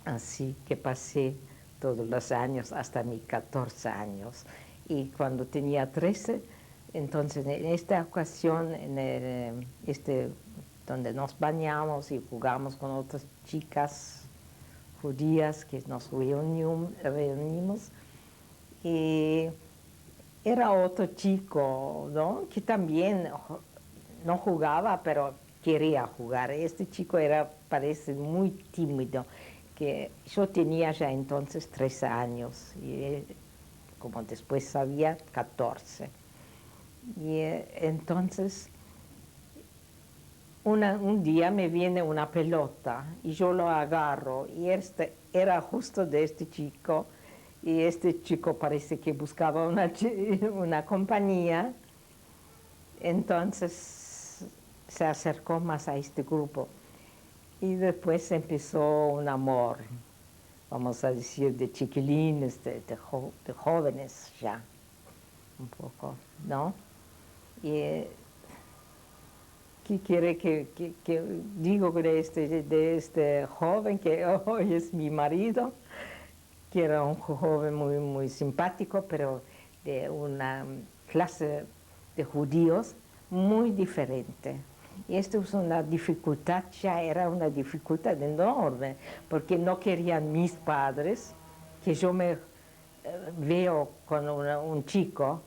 Así que pasé todos los años hasta mis 14 años. Y cuando tenía 13, entonces en esta ocasión, donde nos bañamos y jugamos con otras chicas judías que nos reunimos, y era otro chico, ¿no? Que también no jugaba, pero quería jugar. Este chico parece muy tímido, que yo tenía ya entonces 13 años, y él, como después sabía, 14. Y entonces, un día me viene una pelota, y yo lo agarro, y era justo de este chico, y este chico parece que buscaba una compañía, entonces se acercó más a este grupo. Y después empezó un amor, vamos a decir, de chiquilines, de jóvenes ya, un poco, ¿no? Y ¿qué quiere que digo de este joven que hoy es mi marido? Que era un joven muy, muy simpático, pero de una clase de judíos muy diferente. Y esto es una dificultad, ya era una dificultad enorme, porque no querían mis padres que yo me veo con un chico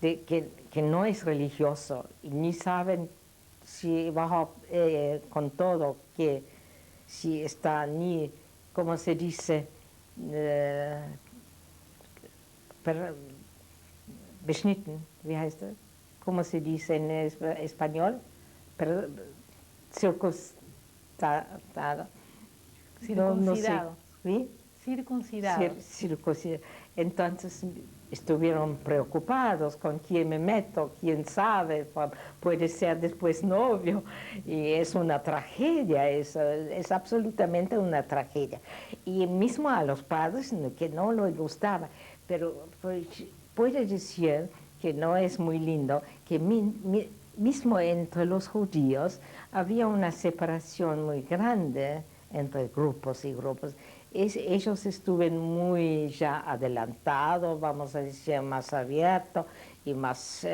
que no es religioso y ni saben si bajo con todo que si está ni, como se dice, beschnitten, wie heißt das? ¿Cómo se dice en español? Circuncidado. Circuncidado. ¿Sí? Circuncidado. Circuncidado. Entonces estuvieron preocupados con quién me meto, quién sabe, puede ser después novio, y es una tragedia, es absolutamente una tragedia. Y mismo a los padres que no les gustaba, pero puede decir que no es muy lindo, que mismo entre los judíos había una separación muy grande entre grupos y grupos. Ellos estuvieron muy ya adelantados, vamos a decir, más abiertos y más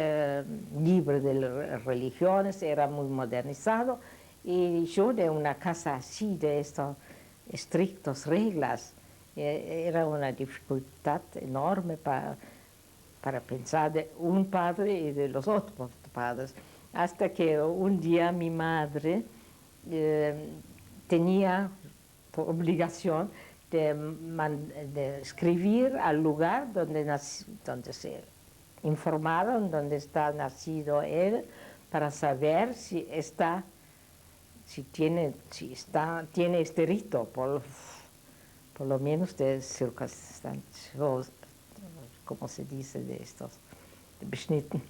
libres de las religiones, era muy modernizado. Y yo de una casa así, de estas estrictas reglas, era una dificultad enorme para pensar de un padre y de los otros padres. Hasta que un día mi madre tenía por obligación de escribir al lugar donde se informaron, donde está nacido él, para saber si tiene este rito, por lo menos de circunstancias, como se dice de estos, de beschnitten.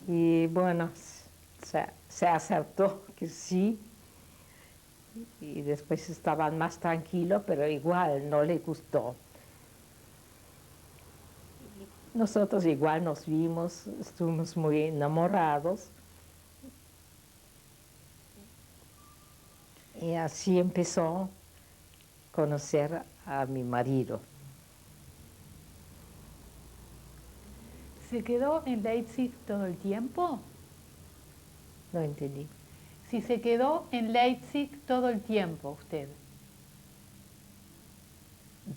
Y bueno, se acertó que sí, y después estaban más tranquilos, pero igual no le gustó. Nosotros igual nos vimos, estuvimos muy enamorados, y así empezó a conocer a mi marido. ¿Se quedó en Leipzig todo el tiempo? No entendí. Si se quedó en Leipzig todo el tiempo, usted.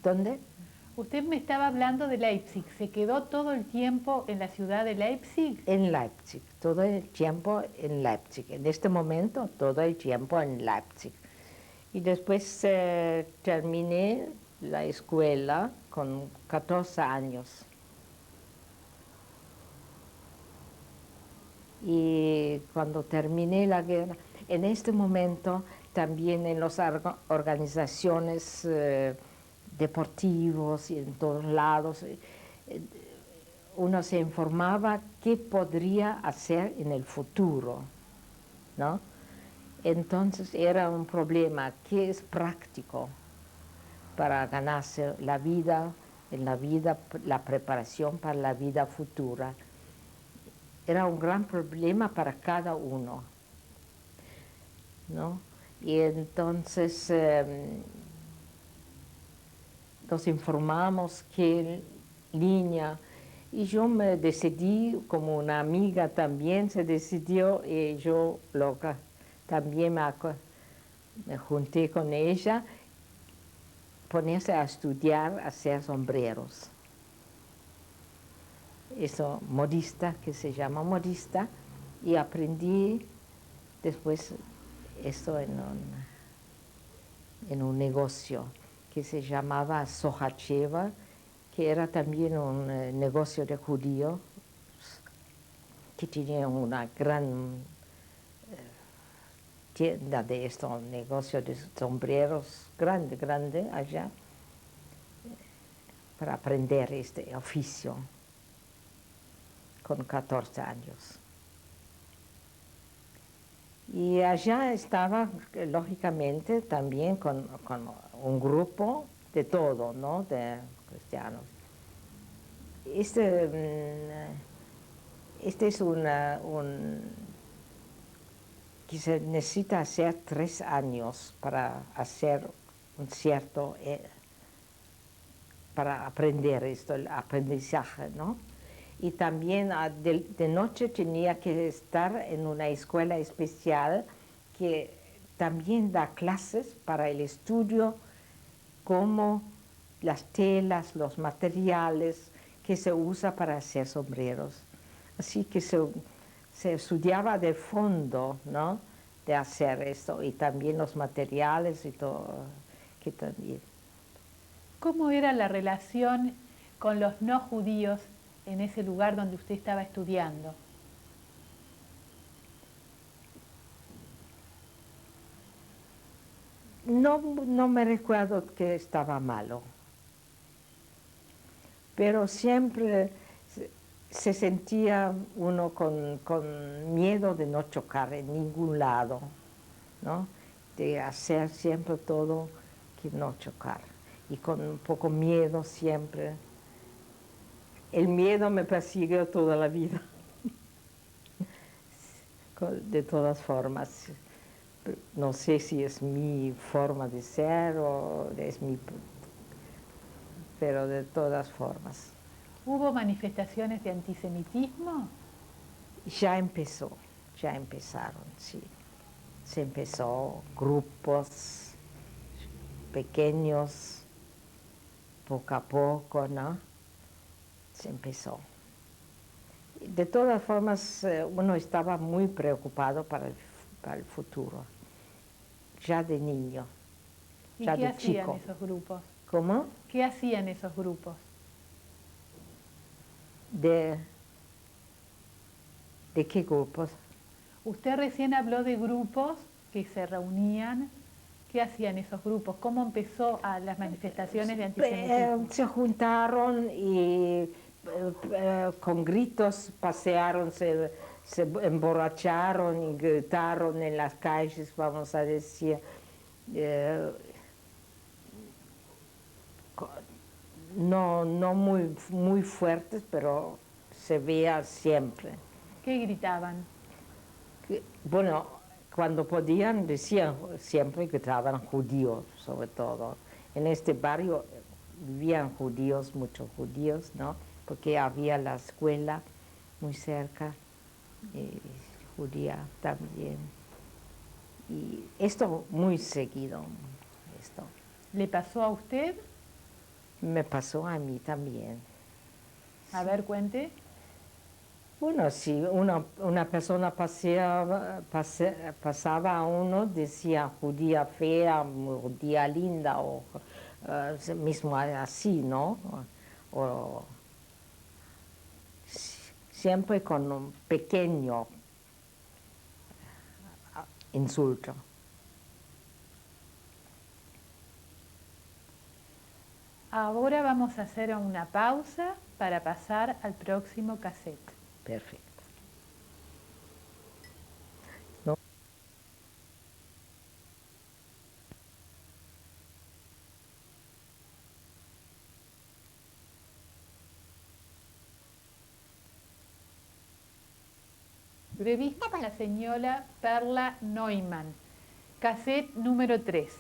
¿Dónde? Usted me estaba hablando de Leipzig. ¿Se quedó todo el tiempo en la ciudad de Leipzig? En Leipzig, todo el tiempo en Leipzig. En este momento, todo el tiempo en Leipzig. Y después terminé la escuela con 14 años. Y cuando terminé la guerra, en este momento también en las organizaciones deportivos y en todos lados, uno se informaba qué podría hacer en el futuro, ¿no? Entonces era un problema, ¿qué es práctico para ganarse la vida, la preparación para la vida futura? Era un gran problema para cada uno, ¿no? Y entonces nos informamos qué línea, y yo me decidí, como una amiga también se decidió, y yo loca también me junté con ella, ponerse a estudiar, a hacer sombreros. Eso, modista, que se llama modista, y aprendí después esto en un negocio que se llamaba Sohacheva, que era también un negocio de judíos, que tenía una gran tienda de estos negocios de sombreros, grande allá, para aprender este oficio con 14 años. Y allá estaba, lógicamente, también con un grupo de todo, ¿no?, de cristianos. Este es que se necesita hacer 3 años para hacer un cierto, para aprender esto, el aprendizaje, ¿no? Y también de noche tenía que estar en una escuela especial que también da clases para el estudio como las telas, los materiales que se usa para hacer sombreros. Así que se estudiaba de fondo, ¿no?, de hacer esto, y también los materiales y todo, que también. ¿Cómo era la relación con los no judíos en ese lugar donde usted estaba estudiando? No me recuerdo que estaba malo, pero siempre se sentía uno con miedo de no chocar en ningún lado, ¿no?, de hacer siempre todo que no chocar, y con un poco miedo siempre. El miedo me persiguió toda la vida, de todas formas. No sé si es mi forma de ser o es pero de todas formas. ¿Hubo manifestaciones de antisemitismo? Ya empezaron, sí. Se empezó, grupos pequeños, poco a poco, ¿no? Se empezó. De todas formas, uno estaba muy preocupado para el futuro, ya de niño, ¿Y ya qué de hacían chico. esos grupos? ¿Cómo? ¿Qué hacían esos grupos? ¿De qué grupos? Usted recién habló de grupos que se reunían. ¿Qué hacían esos grupos? ¿Cómo empezó a las manifestaciones de antisemitismo? Se juntaron y con gritos pasearon, se emborracharon y gritaron en las calles, vamos a decir. No muy fuertes, pero se veía siempre. ¿Qué gritaban? Bueno, cuando podían decían siempre que estaban judíos, sobre todo. En este barrio vivían judíos, muchos judíos, ¿no? Porque había la escuela muy cerca, judía también. Y esto muy seguido, esto. ¿Le pasó a usted? Me pasó a mí también. A ver, cuente. Bueno, si una persona pasaba a uno, decía judía fea, judía linda, o mismo así, ¿no? O, siempre con un pequeño insulto. Ahora vamos a hacer una pausa para pasar al próximo cassette. Perfecto. Revista con la señora Perla Neumann, cassette número 3.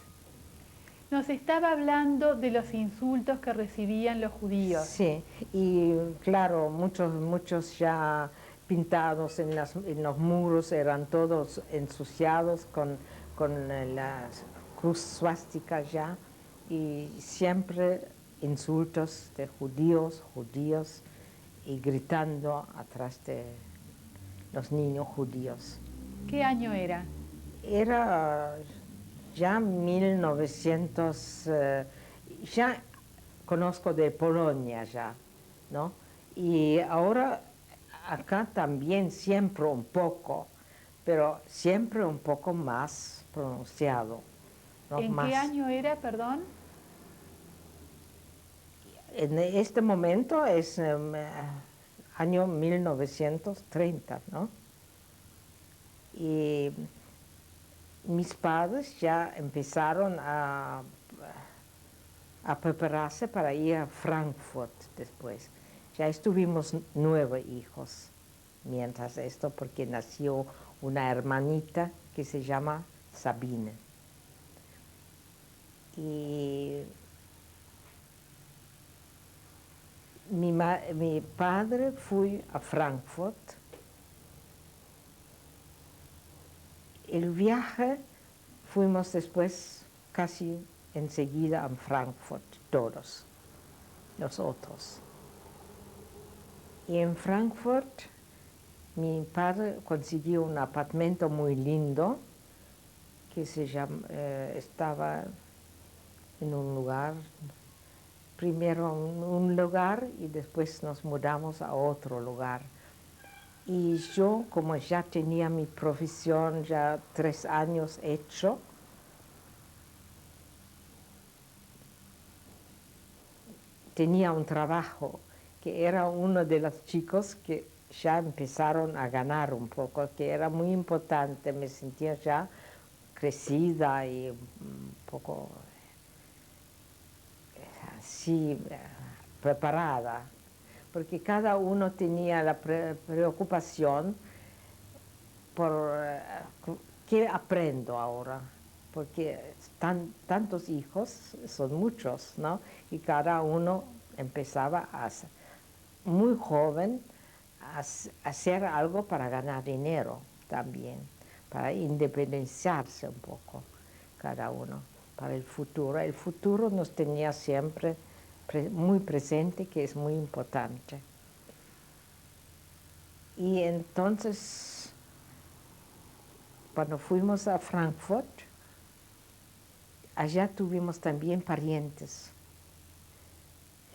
Nos estaba hablando de los insultos que recibían los judíos. Sí, y claro, muchos ya pintados en los muros, eran todos ensuciados con la cruz suástica ya, y siempre insultos de judíos, y gritando atrás de los niños judíos. ¿Qué año era? Era ya 1900, ya conozco de Polonia ya, ¿no? Y ahora acá también siempre un poco, pero siempre un poco más pronunciado, ¿no? ¿En más. qué año era, perdón? En este momento es año 1930, ¿no? Y mis padres ya empezaron a prepararse para ir a Frankfurt después. Ya estuvimos 9 hijos mientras esto, porque nació una hermanita que se llama Sabine. Y mi padre fue a Frankfurt. El viaje fuimos después casi enseguida a Frankfurt, todos, los otros. Y en Frankfurt mi padre consiguió un apartamento muy lindo que estaba en un lugar, primero en un lugar y después nos mudamos a otro lugar. Y yo, como ya tenía mi profesión ya 3 años hecho, tenía un trabajo que era uno de los chicos que ya empezaron a ganar un poco, que era muy importante, me sentía ya crecida y un poco así preparada, porque cada uno tenía la preocupación por qué aprendo ahora, porque tantos hijos, son muchos, ¿no? Y cada uno empezaba muy joven a hacer algo para ganar dinero también, para independizarse un poco cada uno para el futuro. El futuro nos tenía siempre muy presente, que es muy importante. Y entonces, cuando fuimos a Frankfurt, allá tuvimos también parientes,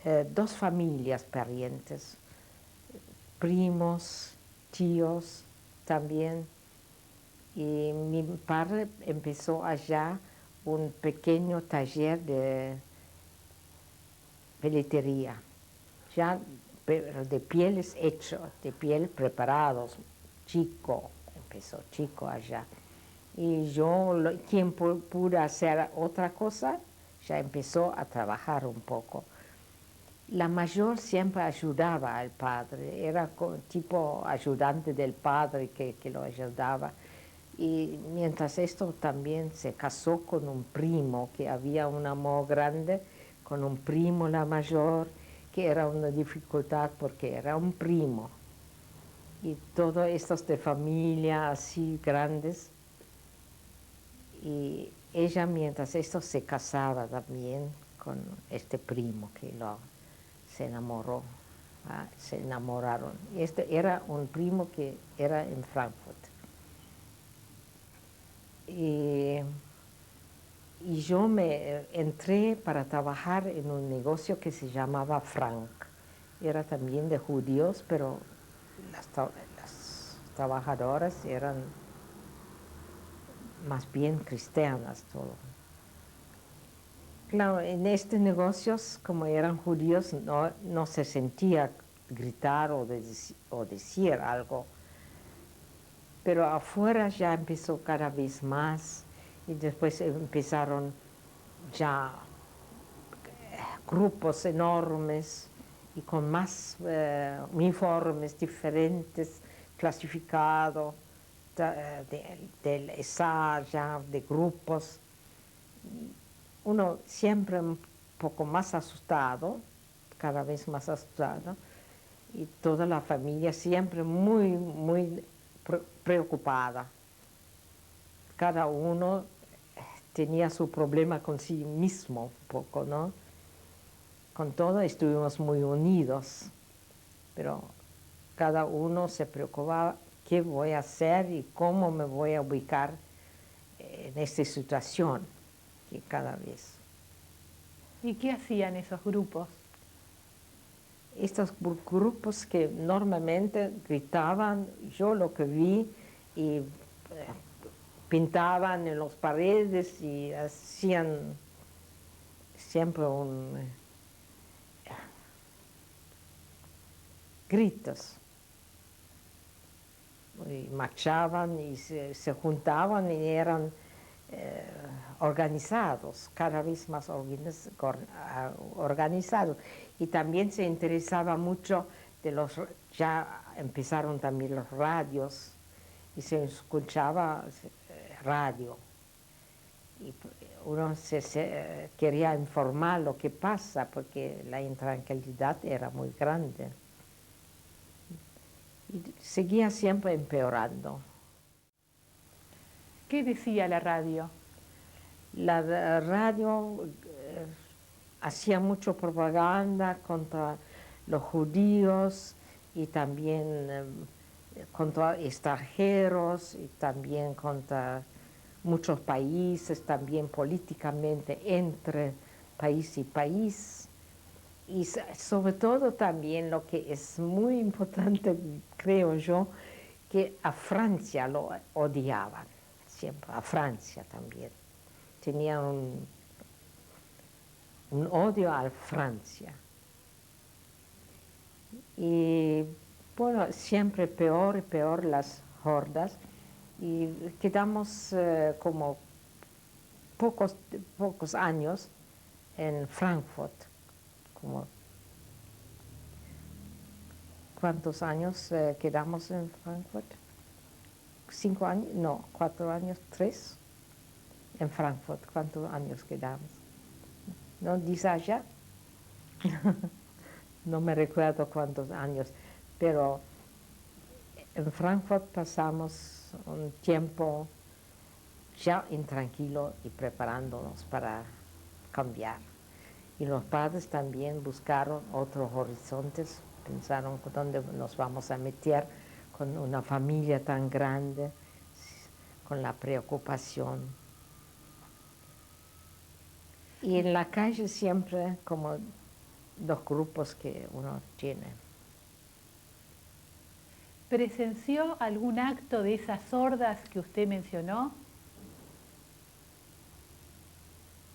2 familias parientes, primos, tíos también. Y mi padre empezó allá un pequeño taller de peletería, ya de pieles hechos, de piel preparados, empezó chico allá. Y yo, quien pudo hacer otra cosa, ya empezó a trabajar un poco. La mayor siempre ayudaba al padre, era tipo ayudante del padre que lo ayudaba. Y mientras esto también se casó con un primo, que había un amor grande con un primo, la mayor, que era una dificultad porque era un primo. Y todos estos de familia así grandes. Y ella mientras esto se casaba también con este primo que se enamoró, se enamoraron. Y este era un primo que era en Frankfurt. Y yo me entré para trabajar en un negocio que se llamaba Frank. Era también de judíos, pero las trabajadoras eran más bien cristianas todo. Claro, en estos negocios, como eran judíos, no se sentía gritar o decir algo. Pero afuera ya empezó cada vez más y después empezaron ya grupos enormes y con más uniformes diferentes, clasificados, del ESA, ya de grupos. Uno siempre un poco más asustado, cada vez más asustado, y toda la familia siempre muy, muy preocupada. Cada uno tenía su problema con sí mismo un poco, ¿no? Con todo estuvimos muy unidos, pero cada uno se preocupaba qué voy a hacer y cómo me voy a ubicar en esta situación que cada vez. ¿Y qué hacían esos grupos? Estos grupos que normalmente gritaban, yo lo que vi, y pintaban en las paredes y hacían siempre gritos. Y marchaban y se juntaban y eran organizados, cada vez más organizados. Y también se interesaba mucho ya empezaron también los radios y se escuchaba radio. Y uno quería informar lo que pasa porque la intranquilidad era muy grande. Y seguía siempre empeorando. ¿Qué decía la radio? La radio hacía mucho propaganda contra los judíos y también contra extranjeros y también contra muchos países, también políticamente entre país y país. Y sobre todo también lo que es muy importante, creo yo, que a Francia lo odiaban, siempre, a Francia también. Tenían un odio a Francia. Y bueno, siempre peor y peor las hordas. Y quedamos como pocos años en Frankfurt. Como, ¿cuántos años quedamos en Frankfurt? 5 años, no, 4 años, 3 en Frankfurt. ¿Cuántos años quedamos? ¿No dice allá? No me recuerdo cuántos años, pero en Frankfurt pasamos un tiempo ya intranquilo y preparándonos para cambiar. Y los padres también buscaron otros horizontes, pensaron dónde nos vamos a meter con una familia tan grande, con la preocupación. Y en la calle siempre como los grupos que uno tiene. ¿Presenció algún acto de esas hordas que usted mencionó?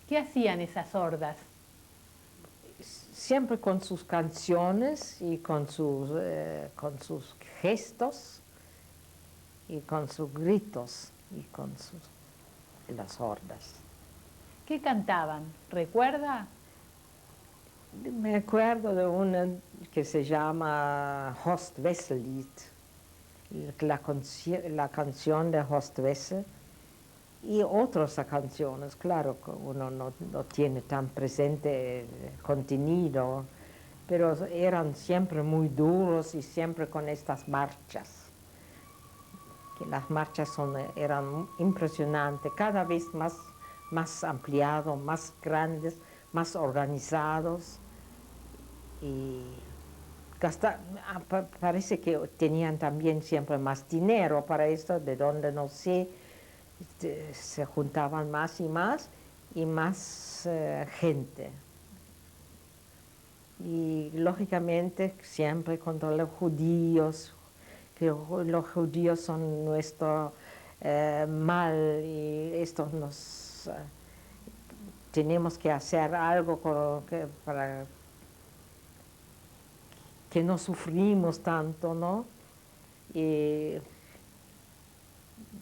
¿Qué hacían esas hordas? Siempre con sus canciones y con sus gestos y con sus gritos y con las hordas. ¿Qué cantaban? ¿Recuerda? Me acuerdo de una que se llama Horst Wessel-Lied, la canción de Horst Wessel, y otras canciones, claro, que uno no tiene tan presente el contenido, pero eran siempre muy duros y siempre con estas marchas, que las marchas eran impresionantes, cada vez más ampliados, más grandes, más organizados, y parece que tenían también siempre más dinero para esto, de donde no sé, se juntaban más y más gente. Y lógicamente siempre contra los judíos, que los judíos son nuestro mal y esto tenemos que hacer algo para que no sufrimos tanto, ¿no? Y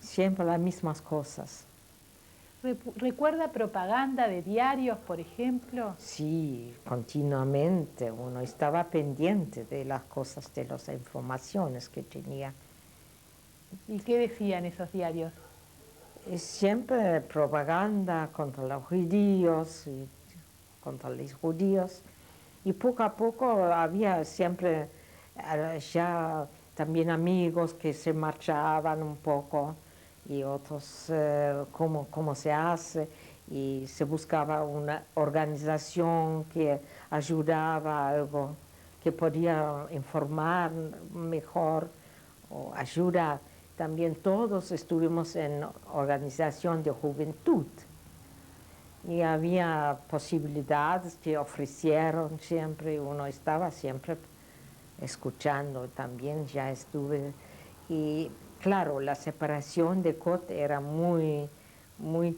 siempre las mismas cosas. ¿Recuerda propaganda de diarios, por ejemplo? Sí, continuamente. Uno estaba pendiente de las cosas, de las informaciones que tenía. ¿Y qué decían esos diarios? Siempre propaganda contra los judíos y contra los judíos. Y poco a poco había siempre ya también amigos que se marchaban un poco y otros cómo se hace, y se buscaba una organización que ayudaba, algo que podía informar mejor o ayudar. También todos estuvimos en organización de juventud y había posibilidades que ofrecieron siempre, uno estaba siempre escuchando. También ya estuve, y claro, la separación de Kurt era muy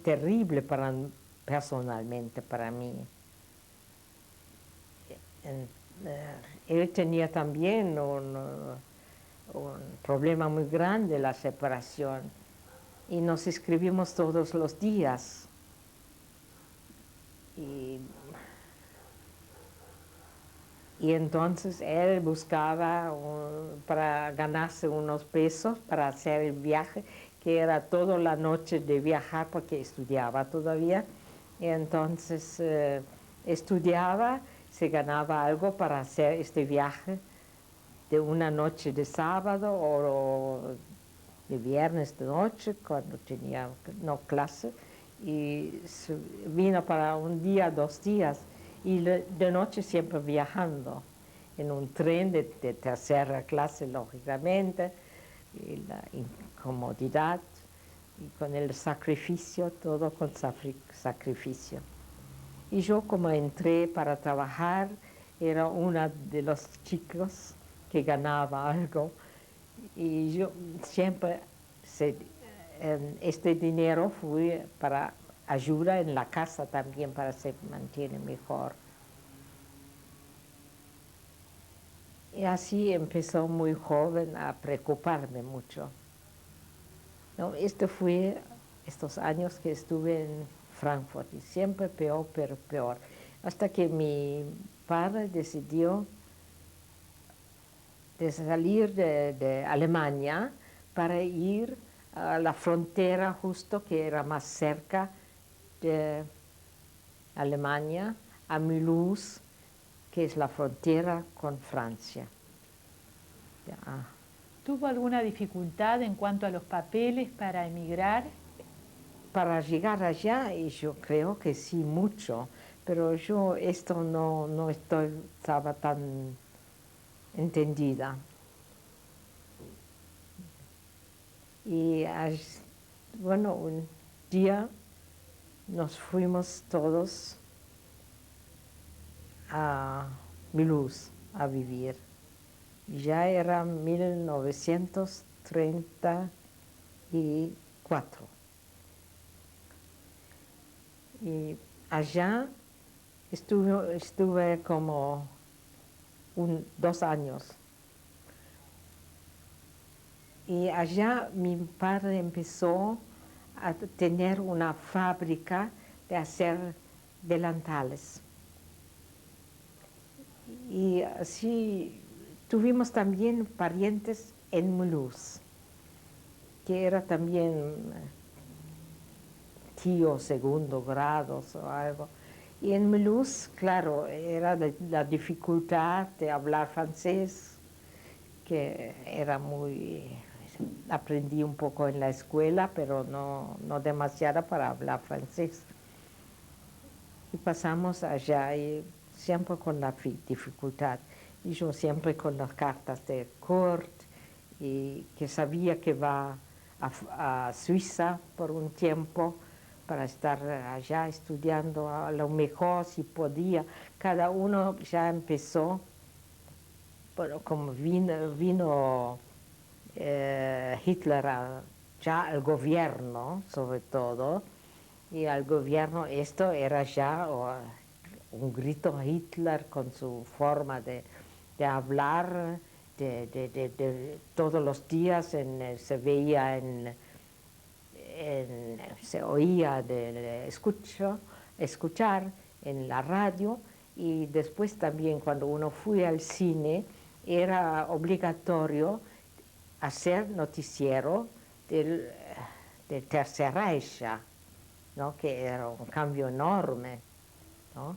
terrible personalmente para mí. Él tenía también un problema muy grande, la separación, y nos escribimos todos los días. Y entonces él buscaba para ganarse unos pesos para hacer el viaje, que era toda la noche de viajar porque estudiaba todavía. Y entonces estudiaba, se ganaba algo para hacer este viaje de una noche de sábado o de viernes de noche, cuando tenía no clase. y vino para un día, 2 días, y de noche siempre viajando en un tren de tercera clase, lógicamente, y la incomodidad, y con el sacrificio, todo con sacrificio. Y yo, como entré para trabajar, era una de los chicos que ganaba algo, y yo siempre, este dinero fue para ayuda en la casa también, para se mantiene mejor. Y así empezó muy joven a preocuparme mucho. ¿No? Fue estos años que estuve en Frankfurt, y siempre peor, pero peor. Hasta que mi padre decidió de salir de Alemania para ir a la frontera justo que era más cerca de Alemania, a Mulhouse, que es la frontera con Francia. Ya. ¿Tuvo alguna dificultad en cuanto a los papeles para emigrar? Para llegar allá, y yo creo que sí, mucho, pero yo esto no estaba tan entendida. Y bueno, un día nos fuimos todos a Mulhouse a vivir. Ya era 1934. Y allá estuve como 2 años. Y allá mi padre empezó a tener una fábrica de hacer delantales. Y así tuvimos también parientes en Mulhouse, que era también tío segundo grado o algo. Y en Mulhouse, claro, era la dificultad de hablar francés, que era muy... Aprendí un poco en la escuela, pero no demasiado para hablar francés. Y pasamos allá, y siempre con la dificultad. Y yo siempre con las cartas de Kurt, y que sabía que va a Suiza por un tiempo para estar allá estudiando a lo mejor si podía. Cada uno ya empezó, bueno, como vino Hitler ya al gobierno, sobre todo, y al gobierno esto era ya un grito a Hitler con su forma de hablar, todos los días se veía se oía escuchar en la radio, y después también cuando uno fue al cine era obligatorio hacer noticiero del Tercer Reich, ¿no? Que era un cambio enorme, ¿no?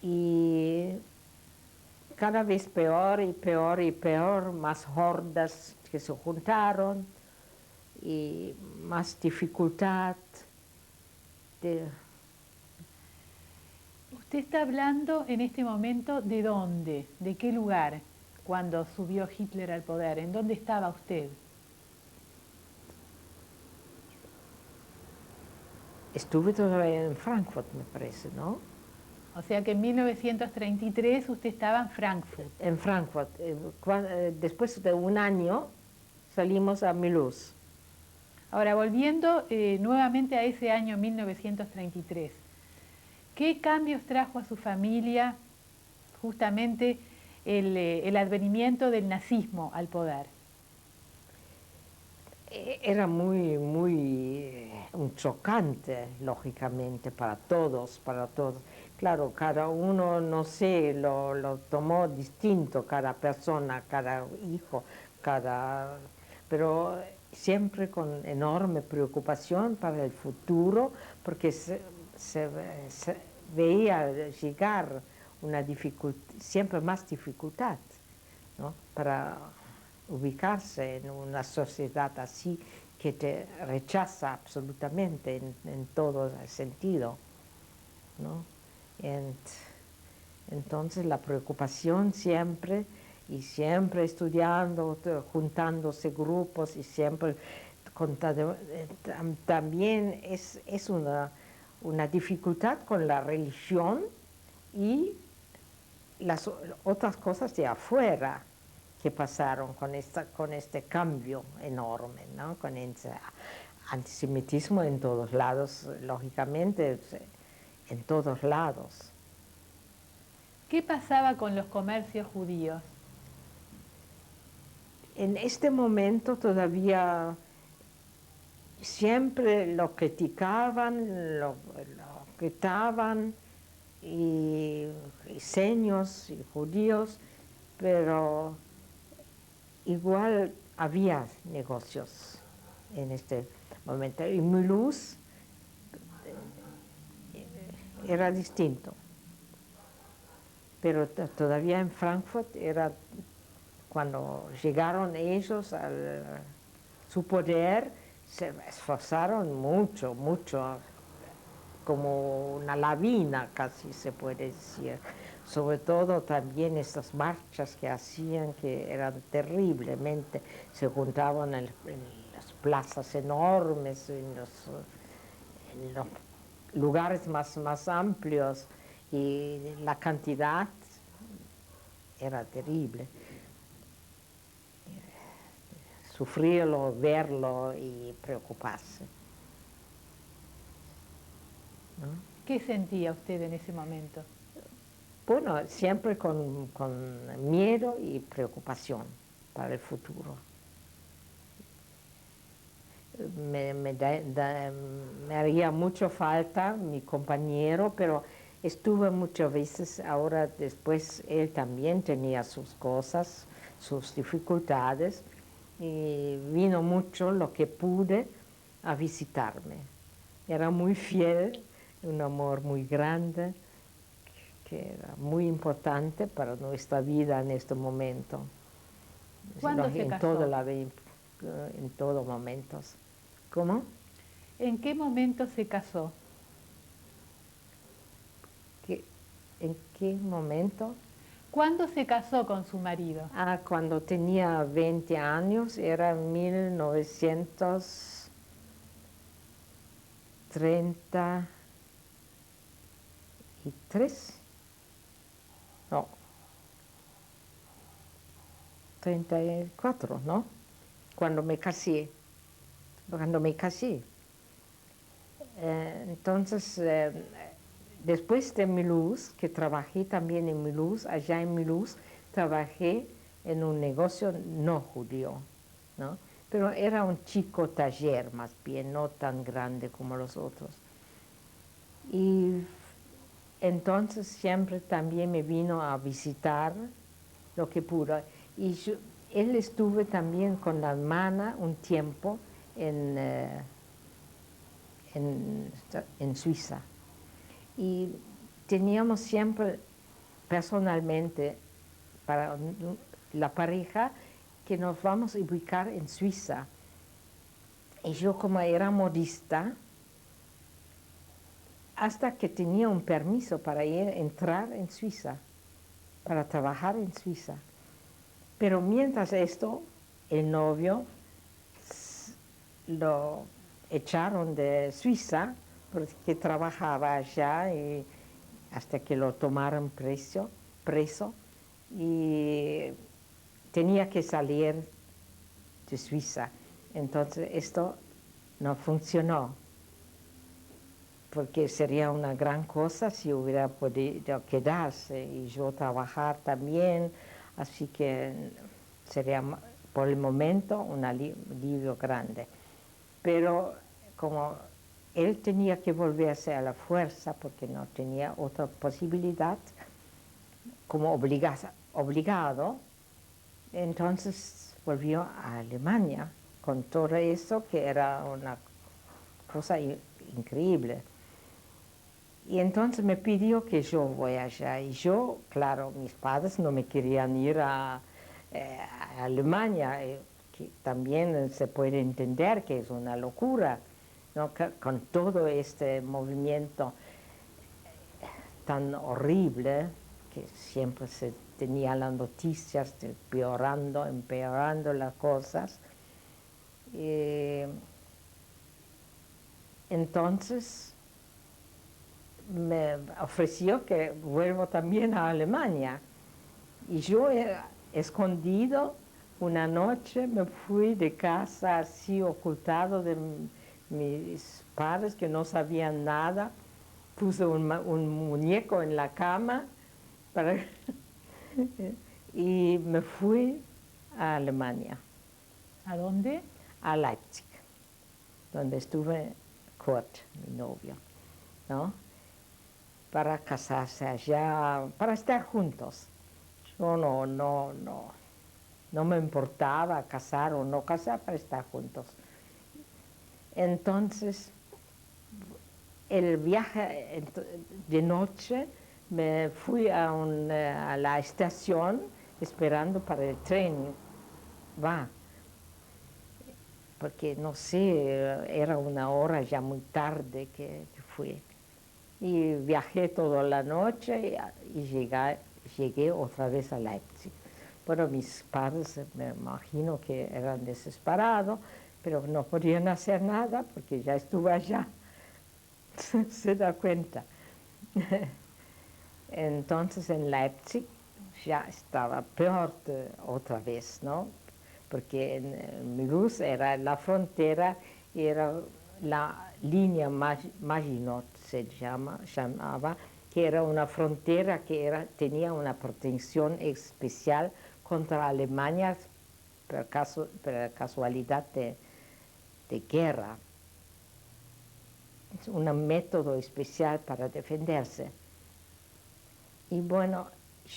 Y cada vez peor y peor y peor, más hordas que se juntaron y más dificultad. Usted está hablando en este momento de dónde, de qué lugar, cuando subió Hitler al poder. ¿En dónde estaba usted? Estuve todavía en Frankfurt, me parece, ¿no? O sea que en 1933 usted estaba en Frankfurt. En Frankfurt. Después de un año salimos a Mulhouse. Ahora, volviendo nuevamente a ese año 1933, ¿qué cambios trajo a su familia justamente el advenimiento del nazismo al poder? Era muy un chocante, lógicamente, para todos. Claro, cada uno, no sé, lo tomó distinto, cada persona, cada hijo, pero siempre con enorme preocupación para el futuro, porque se veía llegar una siempre más dificultad, ¿no? Para ubicarse en una sociedad así que te rechaza absolutamente en todo sentido, ¿no? Entonces la preocupación siempre, y siempre estudiando, juntándose grupos, y siempre también es una dificultad con la religión y las otras cosas de afuera que pasaron con este cambio enorme, ¿no? Con ese antisemitismo en todos lados, lógicamente, en todos lados. ¿Qué pasaba con los comercios judíos? En este momento todavía siempre lo criticaban, lo gritaban, y seños y judíos, pero igual había negocios en este momento. Y Mulhouse era distinto, pero todavía en Frankfurt era cuando llegaron ellos a su poder, se esforzaron mucho, mucho, como una lavina casi se puede decir. Sobre todo también estas marchas que hacían, que eran terriblemente, se juntaban en las plazas enormes, en los lugares más amplios, y la cantidad era terrible. Sufrirlo, verlo y preocuparse, ¿no? ¿Qué sentía usted en ese momento? Bueno, siempre con miedo y preocupación para el futuro. Me haría mucho falta mi compañero, pero estuve muchas veces, ahora después él también tenía sus cosas, sus dificultades, y vino mucho lo que pude a visitarme. Era muy fiel, un amor muy grande, que era muy importante para nuestra vida en este momento. ¿Cuándo se casó? En todos momentos. ¿Cómo? ¿En qué momento se casó? ¿En qué momento? ¿Cuándo se casó con su marido? Cuando tenía 20 años, era 1933. No, 34, ¿no? Cuando me casé. Entonces, después de Mulhouse, que trabajé también en Mulhouse, allá en Mulhouse, trabajé en un negocio no judío, ¿no? Pero era un chico taller más bien, no tan grande como los otros. Y entonces siempre también me vino a visitar lo que pudo. Y él estuve también con la hermana un tiempo en Suiza. Y teníamos siempre personalmente para la pareja que nos vamos a ubicar en Suiza. Y yo, como era modista, hasta que tenía un permiso para entrar en Suiza, para trabajar en Suiza. Pero mientras esto, el novio lo echaron de Suiza porque trabajaba allá, y hasta que lo tomaron preso, y tenía que salir de Suiza. Entonces esto no funcionó, porque sería una gran cosa si hubiera podido quedarse y yo trabajar también, así que sería por el momento un alivio grande. Pero como él tenía que volverse a la fuerza porque no tenía otra posibilidad, como obligado, entonces volvió a Alemania con todo eso, que era una cosa increíble. Y entonces me pidió que yo vaya allá. Y yo, claro, mis padres no me querían ir a Alemania. que también se puede entender que es una locura, ¿no? Con todo este movimiento tan horrible, que siempre se tenía las noticias de empeorando las cosas. Entonces me ofreció que vuelvo también a Alemania. Y yo, escondido, una noche me fui de casa así ocultado de mis padres que no sabían nada. Puse un muñeco en la cama y me fui a Alemania. ¿A dónde? A Leipzig, donde estuve Kurt, mi novio, ¿no? Para casarse allá, para estar juntos. Yo no me importaba casar o no casar, para estar juntos. Entonces, el viaje de noche, me fui a la estación esperando para el tren. Porque no sé, era una hora ya muy tarde que fui. Y viajé toda la noche y llegué otra vez a Leipzig. Bueno, mis padres me imagino que eran desesperados, pero no podían hacer nada porque ya estuve allá. Se da cuenta. Entonces en Leipzig ya estaba peor otra vez, ¿no? Porque en Mulhouse era la frontera, era la línea Maginot, se llamaba, que era una frontera que tenía una protección especial contra Alemania por casualidad de guerra. Es un método especial para defenderse. Y bueno,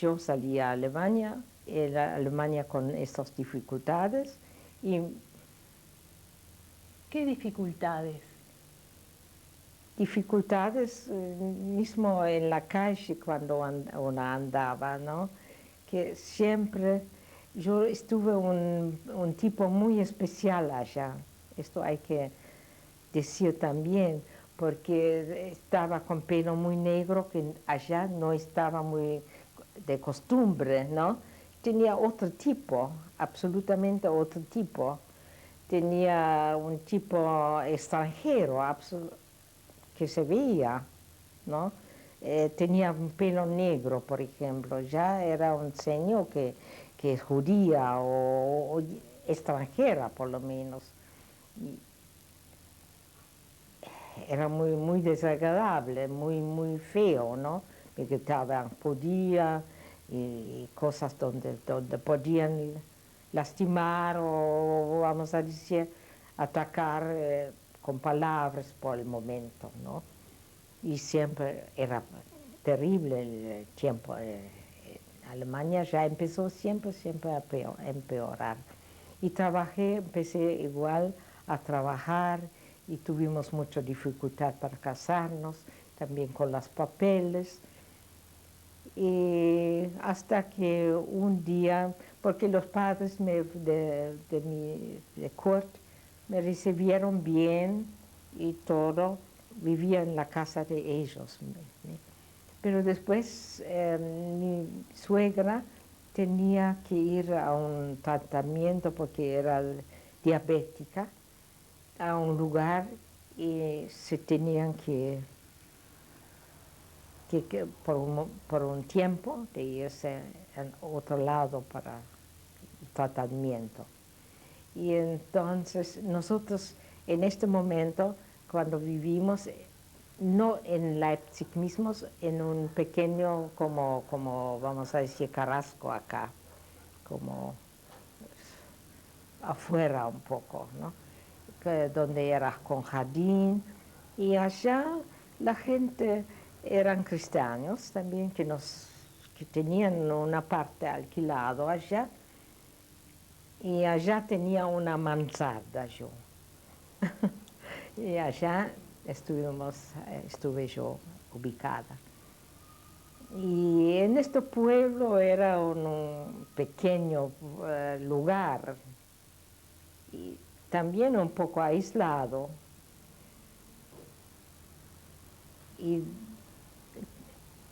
yo salí a Alemania, era Alemania con estas dificultades. Y ¿qué dificultades? Dificultades mismo en la calle cuando uno andaba, ¿no? Que siempre yo estuve un tipo muy especial allá. Esto hay que decir también, porque estaba con pelo muy negro, que allá no estaba muy de costumbre, ¿no? Tenía otro tipo, absolutamente otro tipo. Tenía un tipo extranjero, que se veía, ¿no? Tenía un pelo negro, por ejemplo, ya era un señor que es judía o extranjera, por lo menos. Era muy desagradable, muy feo, ¿no? Porque estaban judías y cosas donde podían lastimar o, vamos a decir, atacar con palabras por el momento, ¿no? Y siempre era terrible el tiempo. Alemania ya empezó siempre a empeorar. Y empecé igual a trabajar y tuvimos mucha dificultad para casarnos, también con los papeles. Y hasta que un día, porque los padres de Kurt me recibieron bien y todo, vivía en la casa de ellos. Pero después mi suegra tenía que ir a un tratamiento porque era diabética, a un lugar y se tenían que por un tiempo de irse a otro lado para el tratamiento. Y entonces nosotros en este momento, cuando vivimos, no en Leipzig mismo, en un pequeño, como vamos a decir, Carrasco acá, como afuera un poco, ¿no? Donde era con jardín, y allá la gente eran cristianos también, que tenían una parte alquilado allá, y allá tenía una mansarda yo. Y allá estuve yo ubicada. Y en este pueblo era un pequeño lugar, y también un poco aislado. Y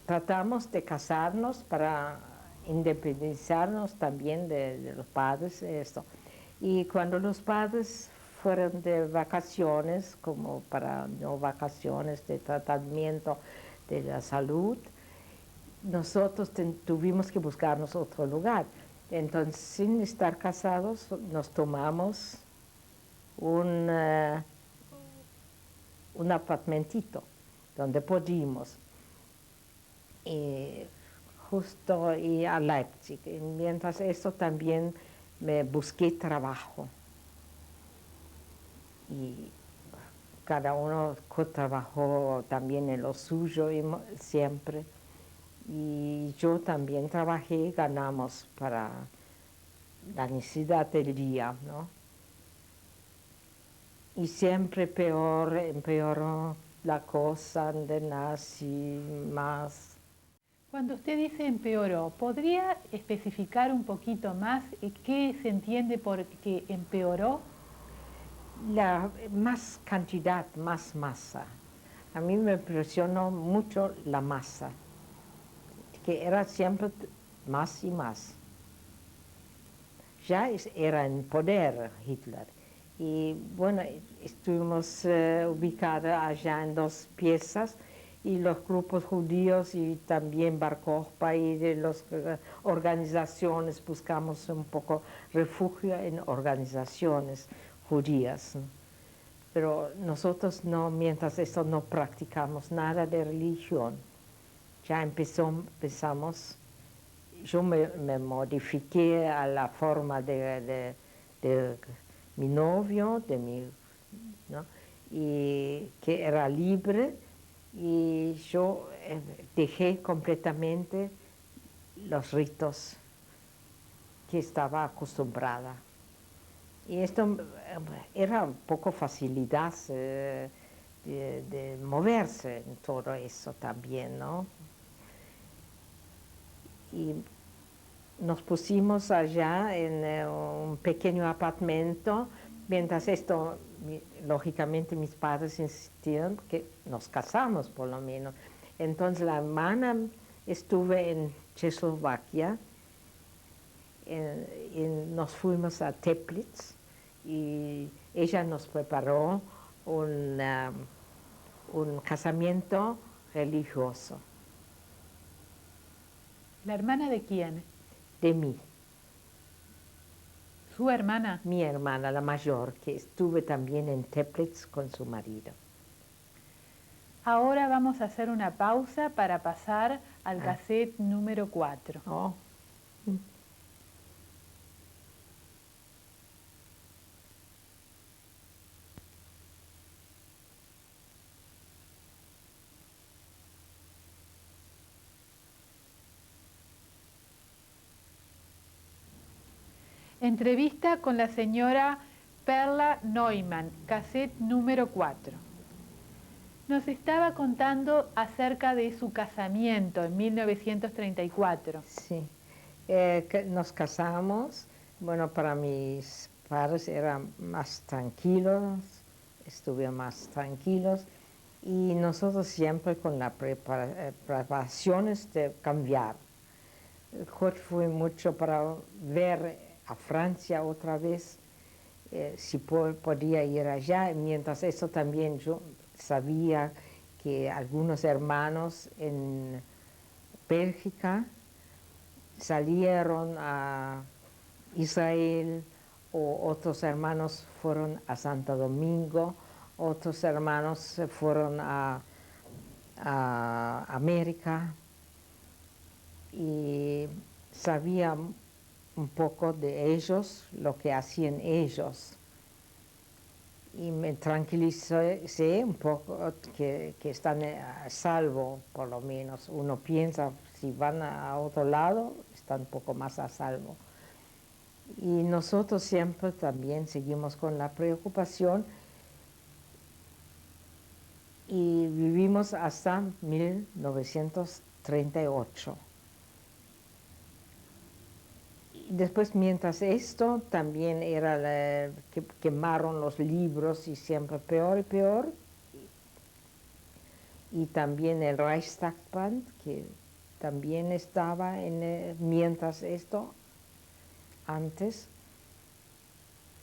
tratamos de casarnos para independizarnos también de los padres. Esto. Y cuando los padres fueron de vacaciones, como para no vacaciones de tratamiento de la salud, nosotros tuvimos que buscarnos otro lugar. Entonces, sin estar casados, nos tomamos un apartamentito donde pudimos, justo y a Leipzig. Y mientras eso también me busqué trabajo. Y cada uno trabajó también en lo suyo siempre. Y yo también trabajé, ganamos para la necesidad del día, ¿no? Y siempre empeoró la cosa de nazi más. Cuando usted dice empeoró, ¿podría especificar un poquito más qué se entiende por que empeoró? La más cantidad, más masa. A mí me impresionó mucho la masa, que era siempre más y más. Ya era en poder Hitler. Y bueno, estuvimos ubicados allá en 2 piezas y los grupos judíos y también Bar Kokhba y de las organizaciones buscamos un poco refugio en organizaciones judías. ¿No? Pero nosotros no, mientras eso no practicamos nada de religión. Ya empezamos, yo me modifiqué a la forma de mi novio, ¿no? Y que era libre, y yo dejé completamente los ritos que estaba acostumbrada. Y esto era un poco facilidad de moverse en todo eso también, ¿no? Y nos pusimos allá en un pequeño apartamento, mientras esto, lógicamente mis padres insistían que nos casamos por lo menos. Entonces la hermana estuve en Checoslovaquia, y nos fuimos a Teplitz y ella nos preparó un casamiento religioso. ¿La hermana de quién? De mí. ¿Su hermana? Mi hermana, la mayor, que estuve también en Teplitz con su marido. Ahora vamos a hacer una pausa para pasar al cassette número 4. Oh. Entrevista con la señora Perla Neumann, cassette número 4. Nos estaba contando acerca de su casamiento en 1934. Sí, nos casamos. Bueno, para mis padres eran más tranquilos, estuvieron más tranquilos, y nosotros siempre con las preparaciones de cambiar. Jorge fue mucho para ver a Francia otra vez, si podía ir allá. Mientras eso también yo sabía que algunos hermanos en Bélgica salieron a Israel, o otros hermanos fueron a Santo Domingo, otros hermanos se fueron a América, y sabía un poco de ellos, lo que hacían ellos. Y me tranquilicé un poco que están a salvo, por lo menos. Uno piensa, si van a otro lado, están un poco más a salvo. Y nosotros siempre también seguimos con la preocupación, y vivimos hasta 1938. Después, mientras esto, también era que quemaron los libros y siempre peor y peor. Y también el Reichstagband, que también estaba mientras esto, antes.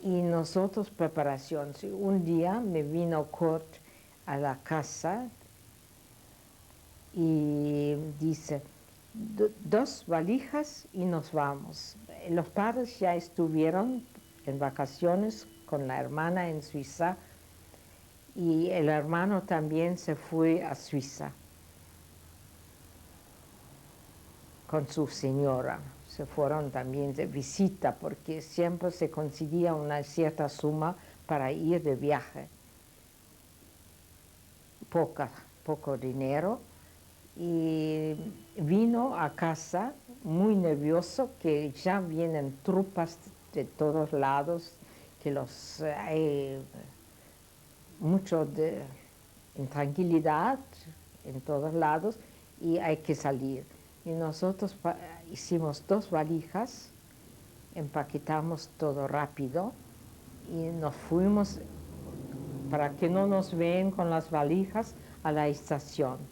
Y nosotros preparación. Sí, un día me vino Kurt a la casa y dice, dos valijas y nos vamos. Los padres ya estuvieron en vacaciones con la hermana en Suiza y el hermano también se fue a Suiza con su señora. Se fueron también de visita porque siempre se conseguía una cierta suma para ir de viaje. Poco dinero. Y vino a casa muy nervioso que ya vienen tropas de todos lados, que hay mucho de intranquilidad en todos lados y hay que salir. Y nosotros hicimos 2 valijas, empaquetamos todo rápido y nos fuimos, para que no nos vean con las valijas, a la estación.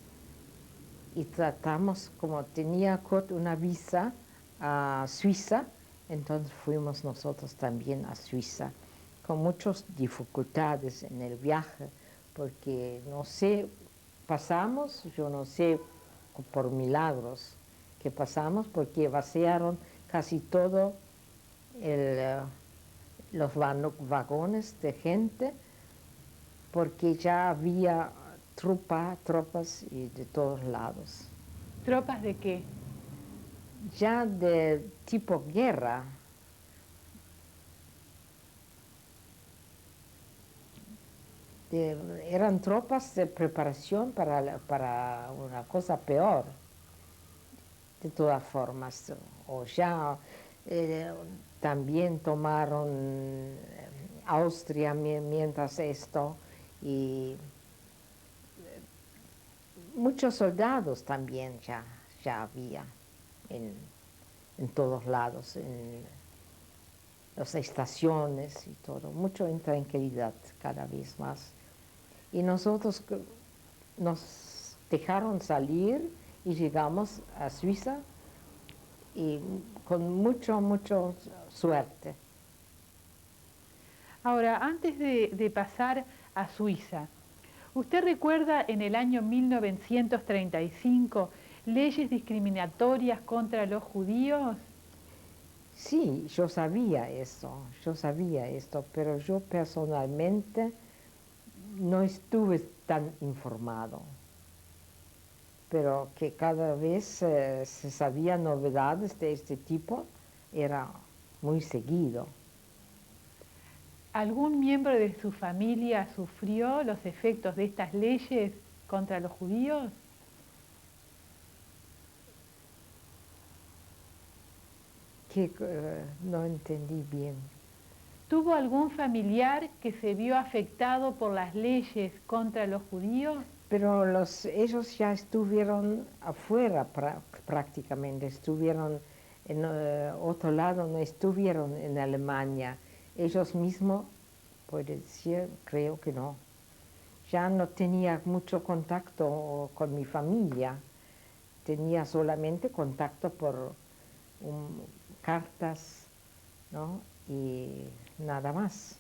Y tratamos, como tenía Kurt una visa a Suiza, entonces fuimos nosotros también a Suiza, con muchas dificultades en el viaje, porque no sé, pasamos, yo no sé, por milagros que pasamos, porque vaciaron casi todo los vagones de gente, porque ya había tropas y de todos lados. ¿Tropas de qué? Ya de tipo guerra. Eran tropas de preparación para una cosa peor. De todas formas, o ya también tomaron Austria mientras esto, y muchos soldados también ya había en todos lados, en las estaciones y todo, mucha intranquilidad cada vez más. Y nosotros nos dejaron salir y llegamos a Suiza y con mucho suerte. Ahora, antes de pasar a Suiza, ¿usted recuerda en el año 1935 leyes discriminatorias contra los judíos? Sí, yo sabía esto, pero yo personalmente no estuve tan informado. Pero que cada vez se sabían novedades de este tipo, era muy seguido. ¿Algún miembro de su familia sufrió los efectos de estas leyes contra los judíos? No entendí bien. ¿Tuvo algún familiar que se vio afectado por las leyes contra los judíos? Pero ellos ya estuvieron afuera prácticamente, estuvieron en otro lado, no estuvieron en Alemania. Ellos mismos, puede decir, creo que no. Ya no tenía mucho contacto con mi familia, tenía solamente contacto por cartas, ¿no? Y nada más.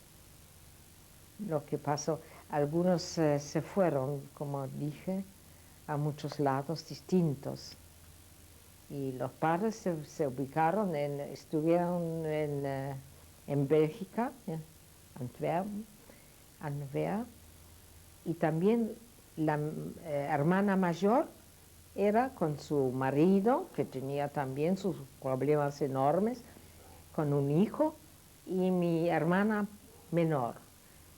Lo que pasó, algunos se fueron, como dije, a muchos lados distintos. Y los padres se ubicaron, estuvieron en Bélgica, Antwerp, y también la hermana mayor era con su marido, que tenía también sus problemas enormes, con un hijo, y mi hermana menor.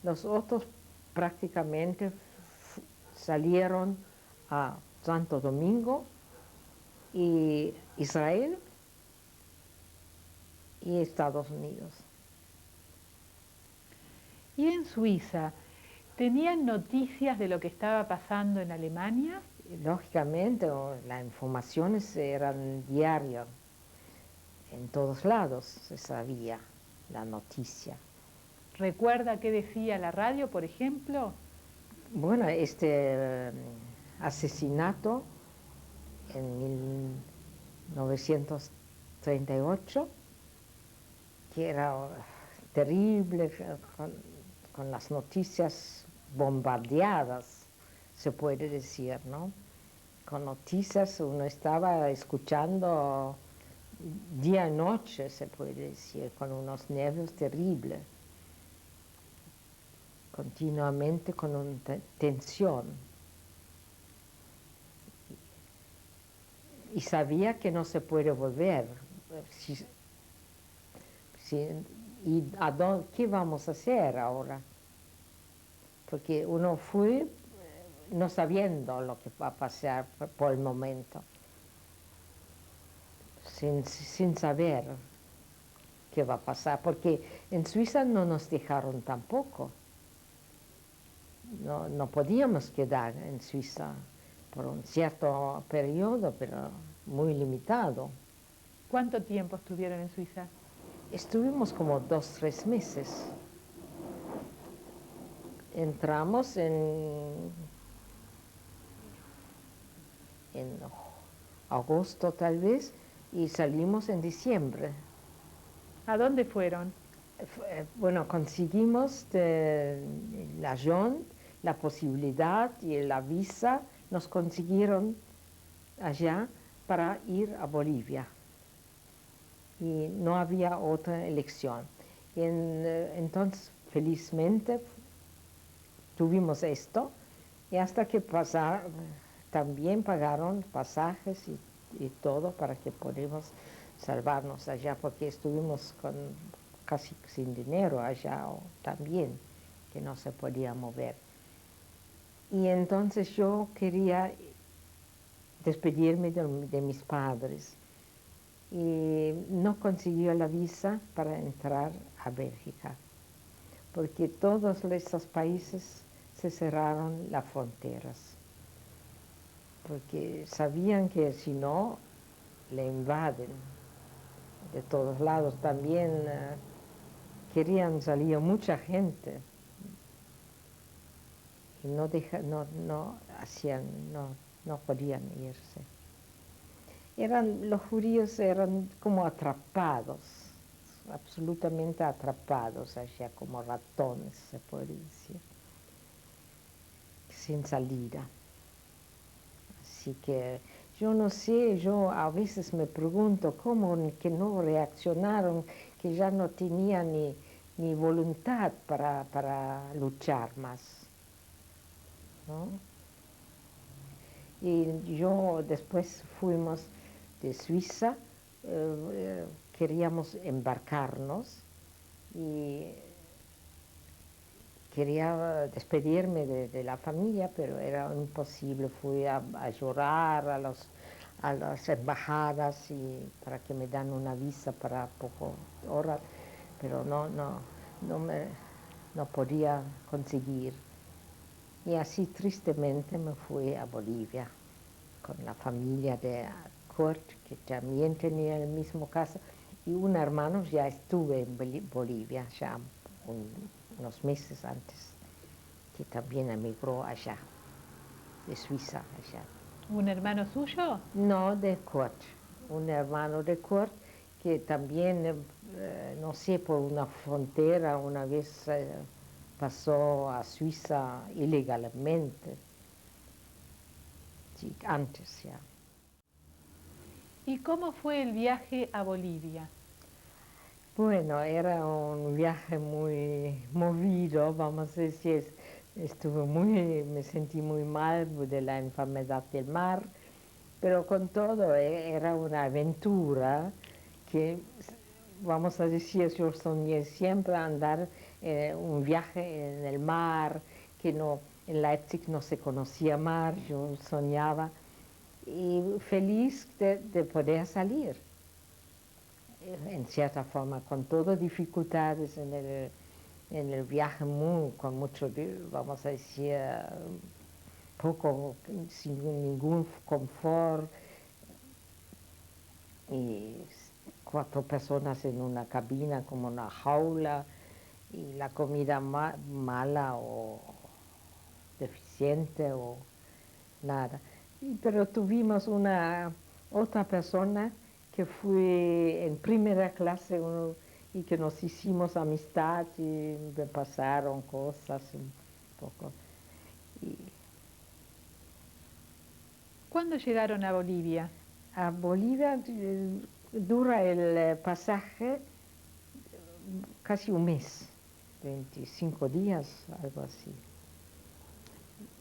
Los otros prácticamente salieron a Santo Domingo y Israel y Estados Unidos. ¿Y en Suiza tenían noticias de lo que estaba pasando en Alemania? Lógicamente, las informaciones eran diarias. en todos lados se sabía la noticia. ¿Recuerda qué decía la radio, por ejemplo? Bueno, este asesinato en 1938, que era terrible, con las noticias bombardeadas, se puede decir, ¿no? Con noticias uno estaba escuchando día y noche, se puede decir, con unos nervios terribles, continuamente con una tensión. Y sabía que no se puede volver. ¿Y qué vamos a hacer ahora? Porque uno fue no sabiendo lo que va a pasar por el momento, sin saber qué va a pasar, porque en Suiza no nos dejaron tampoco. No podíamos quedar en Suiza por un cierto periodo, pero muy limitado. ¿Cuánto tiempo estuvieron en Suiza? Estuvimos como 2, 3 meses. Entramos en agosto tal vez y salimos en diciembre. ¿A dónde fueron? Bueno, conseguimos de la JON la posibilidad y la visa, nos consiguieron allá para ir a Bolivia. Y no había otra elección. Entonces, felizmente, tuvimos esto, y hasta que también pagaron pasajes y todo para que podamos salvarnos allá, porque estuvimos casi sin dinero allá también, que no se podía mover. Y entonces yo quería despedirme de mis padres y no consiguió la visa para entrar a Bélgica, porque todos estos países se cerraron las fronteras, porque sabían que si no, le invaden de todos lados. También querían salir mucha gente y no podían irse. Los judíos eran como atrapados, absolutamente atrapados allá, como ratones, se puede decir, sin salida. Así que yo no sé, yo a veces me pregunto cómo que no reaccionaron, que ya no tenían ni voluntad para luchar más, ¿no? Y yo después fuimos de Suiza, queríamos embarcarnos y quería despedirme de la familia, pero era imposible. Fui a llorar a las embajadas para que me dan una visa para poco horas, pero no podía conseguir. Y así tristemente me fui a Bolivia con la familia de Kurt, que también tenía el mismo caso, y un hermano. Ya estuve en Bolivia ya unos meses antes, que también emigró allá, de Suiza allá. ¿Un hermano suyo? No, de Kurt, un hermano de Kurt, que también, no sé, por una frontera una vez pasó a Suiza ilegalmente, sí, antes ya. ¿Y cómo fue el viaje a Bolivia? Bueno, era un viaje muy movido, vamos a decir. Me sentí muy mal de la enfermedad del mar, pero con todo era una aventura que, vamos a decir, yo soñé siempre andar un viaje en el mar, en Leipzig no se conocía mar, yo soñaba, y feliz de poder salir. En cierta forma, con todas dificultades en el viaje, con mucho, vamos a decir, sin ningún confort, y 4 personas en una cabina como una jaula y la comida mala o deficiente o nada. Pero tuvimos otra persona que fue en primera clase y que nos hicimos amistad y me pasaron cosas un poco. ¿Cuándo llegaron a Bolivia? A Bolivia dura el pasaje casi un mes, 25 días, algo así.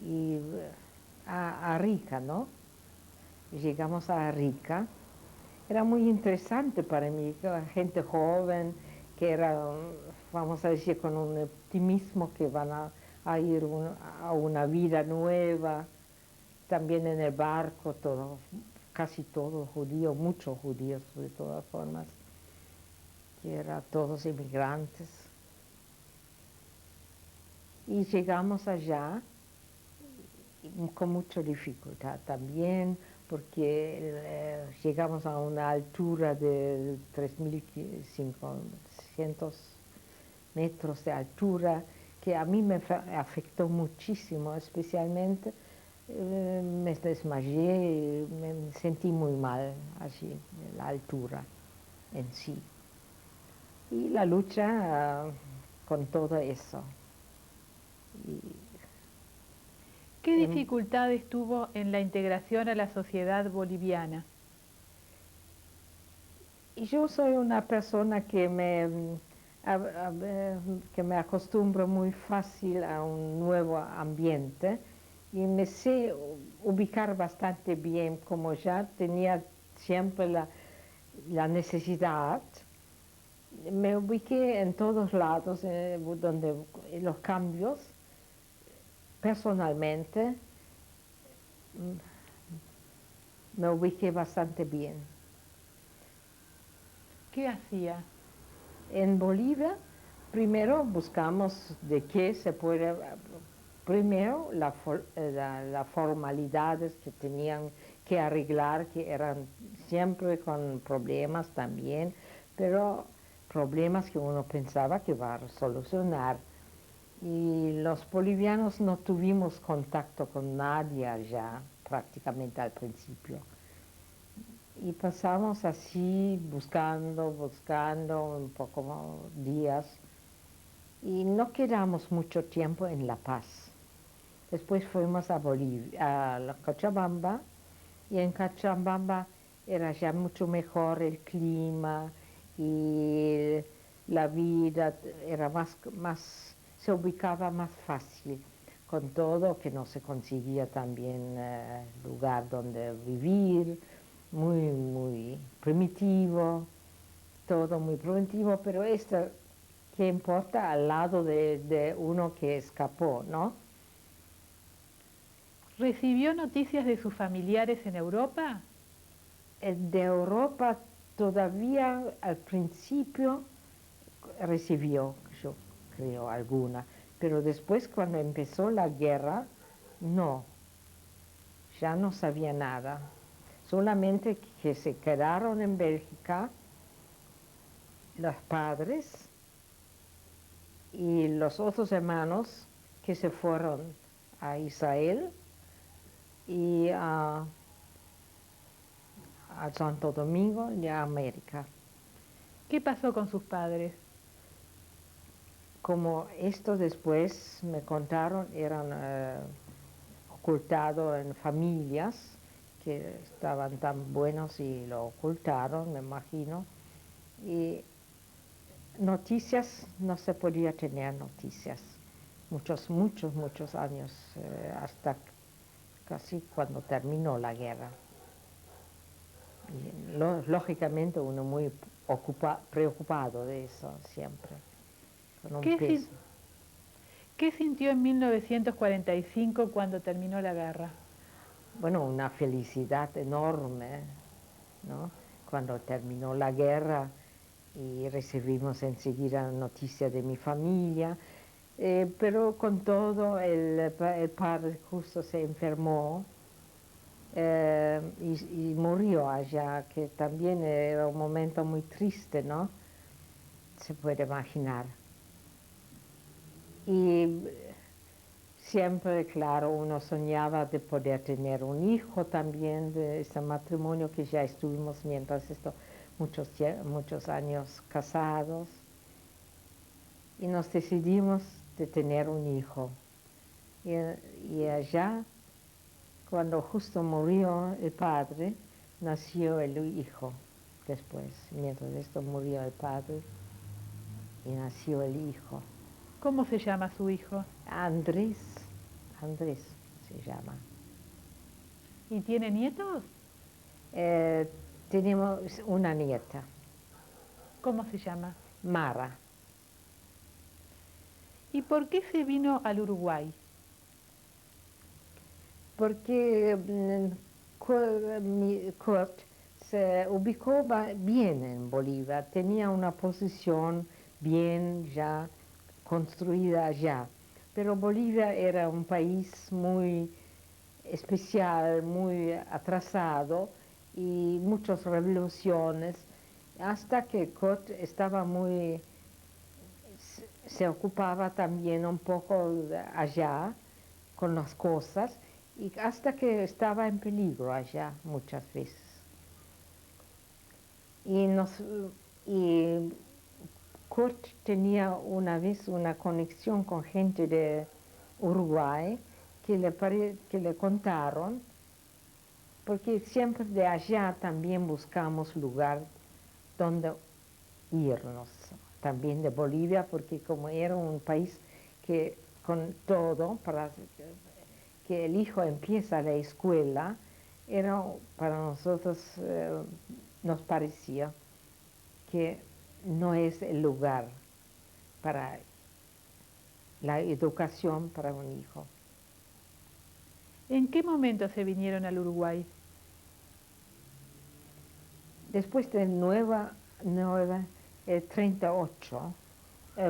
Y a Arica, ¿no? Llegamos a Arica. Era muy interesante para mí, gente joven, que era, vamos a decir, con un optimismo que van a ir a una vida nueva. También en el barco, casi todos judíos, muchos judíos de todas formas, que eran todos inmigrantes. Y llegamos allá con mucha dificultad también, porque llegamos a una altura de 3.500 metros de altura, que a mí me afectó muchísimo, especialmente me desmayé, me sentí muy mal allí, en la altura en sí. Y la lucha con todo eso. ¿Qué dificultades tuvo en la integración a la sociedad boliviana? Y yo soy una persona que que me acostumbro muy fácil a un nuevo ambiente y me sé ubicar bastante bien, como ya tenía siempre la necesidad. Me ubiqué en todos lados, donde los cambios, personalmente, me ubiqué bastante bien. ¿Qué hacía? En Bolivia, primero buscamos de qué se puede, primero las formalidades que tenían que arreglar, que eran siempre con problemas también, pero problemas que uno pensaba que iba a solucionar. Y los bolivianos no tuvimos contacto con nadie allá, prácticamente al principio. Y pasamos así, buscando un poco días, y no quedamos mucho tiempo en La Paz. Después fuimos a Bolivia, a la Cochabamba, y en Cochabamba era ya mucho mejor el clima y la vida era se ubicaba más fácil, con todo que no se conseguía también lugar donde vivir, muy primitivo, todo muy primitivo, pero esto, ¿qué importa al lado de uno que escapó, no? ¿Recibió noticias de sus familiares en Europa? De Europa todavía al principio recibió, yo creo, alguna, pero después cuando empezó la guerra, no, ya no sabía nada. Solamente que se quedaron en Bélgica los padres y los otros hermanos que se fueron a Israel y a Santo Domingo y a América. ¿Qué pasó con sus padres? Como esto después me contaron, eran ocultados en familias que estaban tan buenos y lo ocultaron, me imagino. Y noticias, no se podía tener noticias. Muchos años, hasta casi cuando terminó la guerra. Y lógicamente uno muy preocupado de eso siempre. Con un peso. ¿Qué sintió en 1945 cuando terminó la guerra? Bueno, una felicidad enorme, ¿no? Cuando terminó la guerra y recibimos enseguida noticias de mi familia, pero con todo el padre justo se enfermó y murió allá, que también era un momento muy triste, ¿no? Se puede imaginar. Y siempre, claro, uno soñaba de poder tener un hijo también de ese matrimonio que ya estuvimos mientras esto muchos años casados. Y nos decidimos de tener un hijo. Y allá, cuando justo murió el padre, nació el hijo después. Mientras esto murió el padre y nació el hijo. ¿Cómo se llama su hijo? Andrés se llama. ¿Y tiene nietos? Tenemos una nieta, ¿Cómo se llama? Mara. ¿Y por qué se vino al Uruguay? Porque Kurt se ubicó bien en Bolivia, tenía una posición bien ya construida allá. Pero Bolivia era un país muy especial, muy atrasado y muchas revoluciones, hasta que Kurt estaba se ocupaba también un poco allá con las cosas y hasta que estaba en peligro allá muchas veces. Y Kurt tenía una vez una conexión con gente de Uruguay que le contaron, porque siempre de allá también buscamos lugar donde irnos, también de Bolivia, porque como era un país que con todo, para que el hijo empieza la escuela, era para nosotros, nos parecía que no es el lugar para la educación para un hijo. ¿En qué momento se vinieron al Uruguay? Después de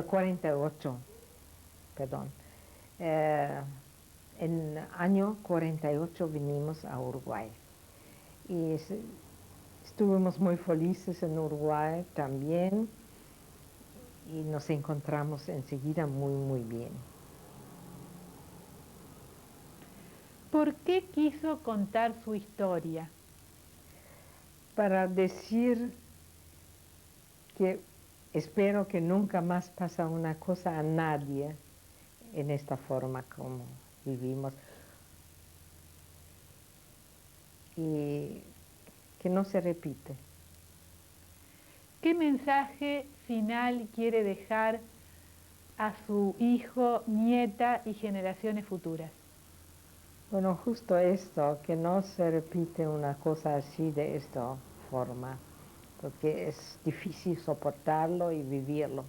48, perdón, en año 48 vinimos a Uruguay. Y estuvimos muy felices en Uruguay también y nos encontramos enseguida muy bien. ¿Por qué quiso contar su historia? Para decir que espero que nunca más pase una cosa a nadie en esta forma como vivimos y que no se repite. ¿Qué mensaje final quiere dejar a su hijo, nieta y generaciones futuras? Bueno, justo esto, que no se repite una cosa así de esta forma, porque es difícil soportarlo y vivirlo.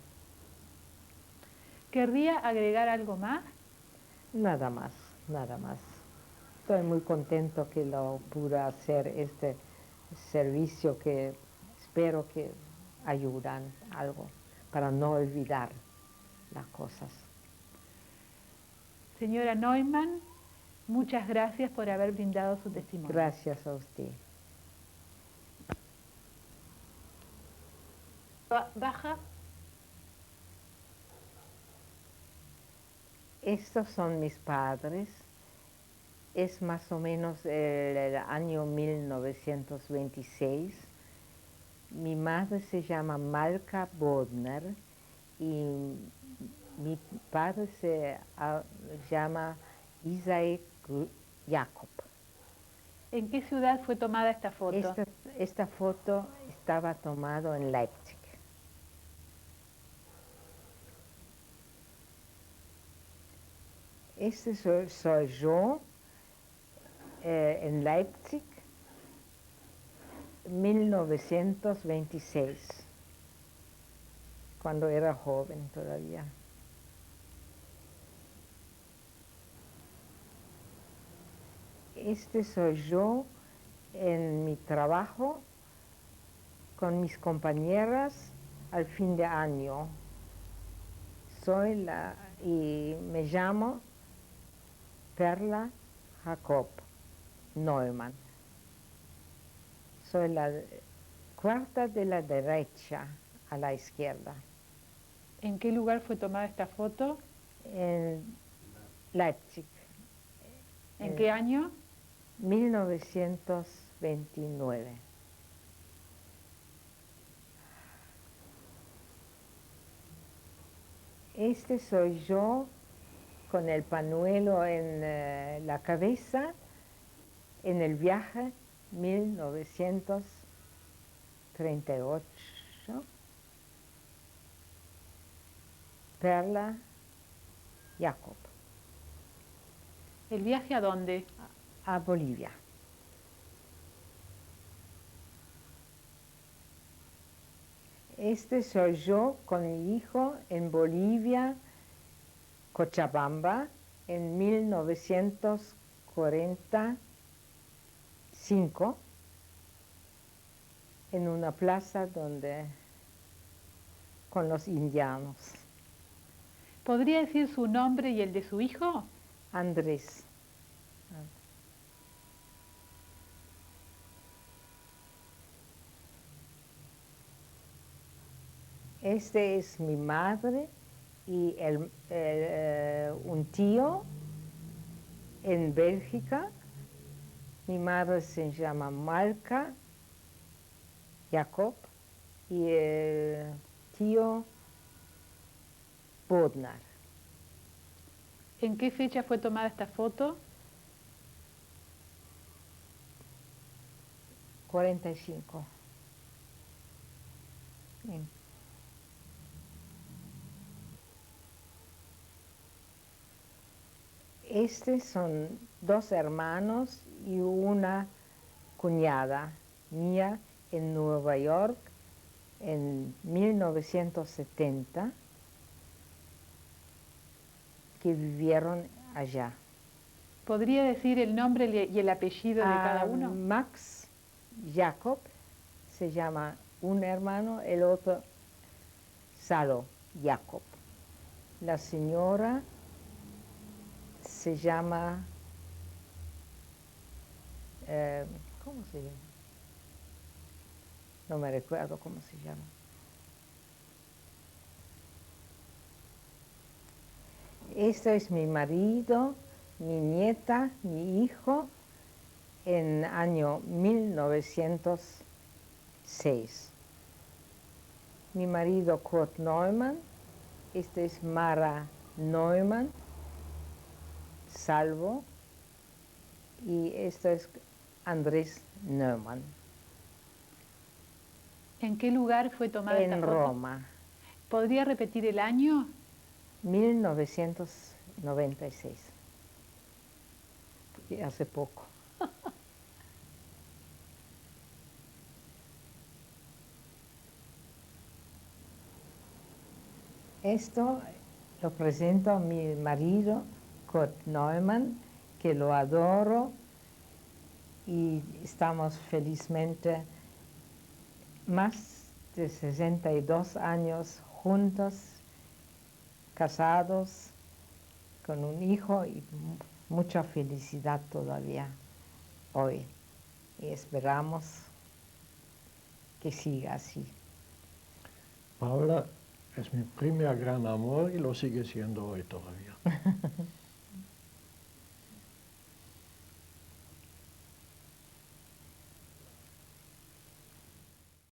¿Querría agregar algo más? Nada más, nada más. Estoy muy contento que lo pude hacer este servicio que espero que ayudan algo para no olvidar las cosas. Señora Neumann, muchas gracias por haber brindado su testimonio. Gracias a usted. Baja. Estos son mis padres. Es más o menos el año 1926. Mi madre se llama Malka Bodner y mi padre se llama Isaac Jacob. ¿En qué ciudad fue tomada esta foto? Esta foto estaba tomada en Leipzig. Este soy yo en Leipzig, 1926, cuando era joven todavía. Este soy yo en mi trabajo con mis compañeras al fin de año. Y me llamo Perla Jacob Neumann. Soy la cuarta de la derecha a la izquierda. ¿En qué lugar fue tomada esta foto? En Leipzig, ¿En qué año? 1929. Este soy yo con el pañuelo en la cabeza en el viaje 1938. Perla Jacob, ¿El viaje a dónde? a Bolivia. Este soy yo con mi hijo en Bolivia, Cochabamba, en 1945, en una plaza con los indianos. ¿Podría decir su nombre y el de su hijo? Andrés. Este es mi madre y un tío en Bélgica. Mi madre se llama Malka Jacob y el tío Bodnar. ¿En qué fecha fue tomada esta foto? 45. Bien. Estos son dos hermanos y una cuñada mía en Nueva York en 1970, que vivieron allá. ¿Podría decir el nombre y el apellido de cada uno? Max Jacob se llama un hermano, el otro Salo Jacob. La señora se llama, ¿cómo se llama? No me recuerdo cómo se llama. Este es mi marido, mi nieta, mi hijo, en año 1906. Mi marido Kurt Neumann, este es Mara Neumann, Salvo, y esto es Andrés Neumann. ¿En qué lugar fue tomada esta En foto? Roma, ¿Podría repetir el año? 1996. Hace poco. Esto lo presento a mi marido, Kurt Neumann, que lo adoro y estamos felizmente más de 62 años juntos, casados, con un hijo y mucha felicidad todavía hoy. Y esperamos que siga así. Paula es mi primer gran amor y lo sigue siendo hoy todavía.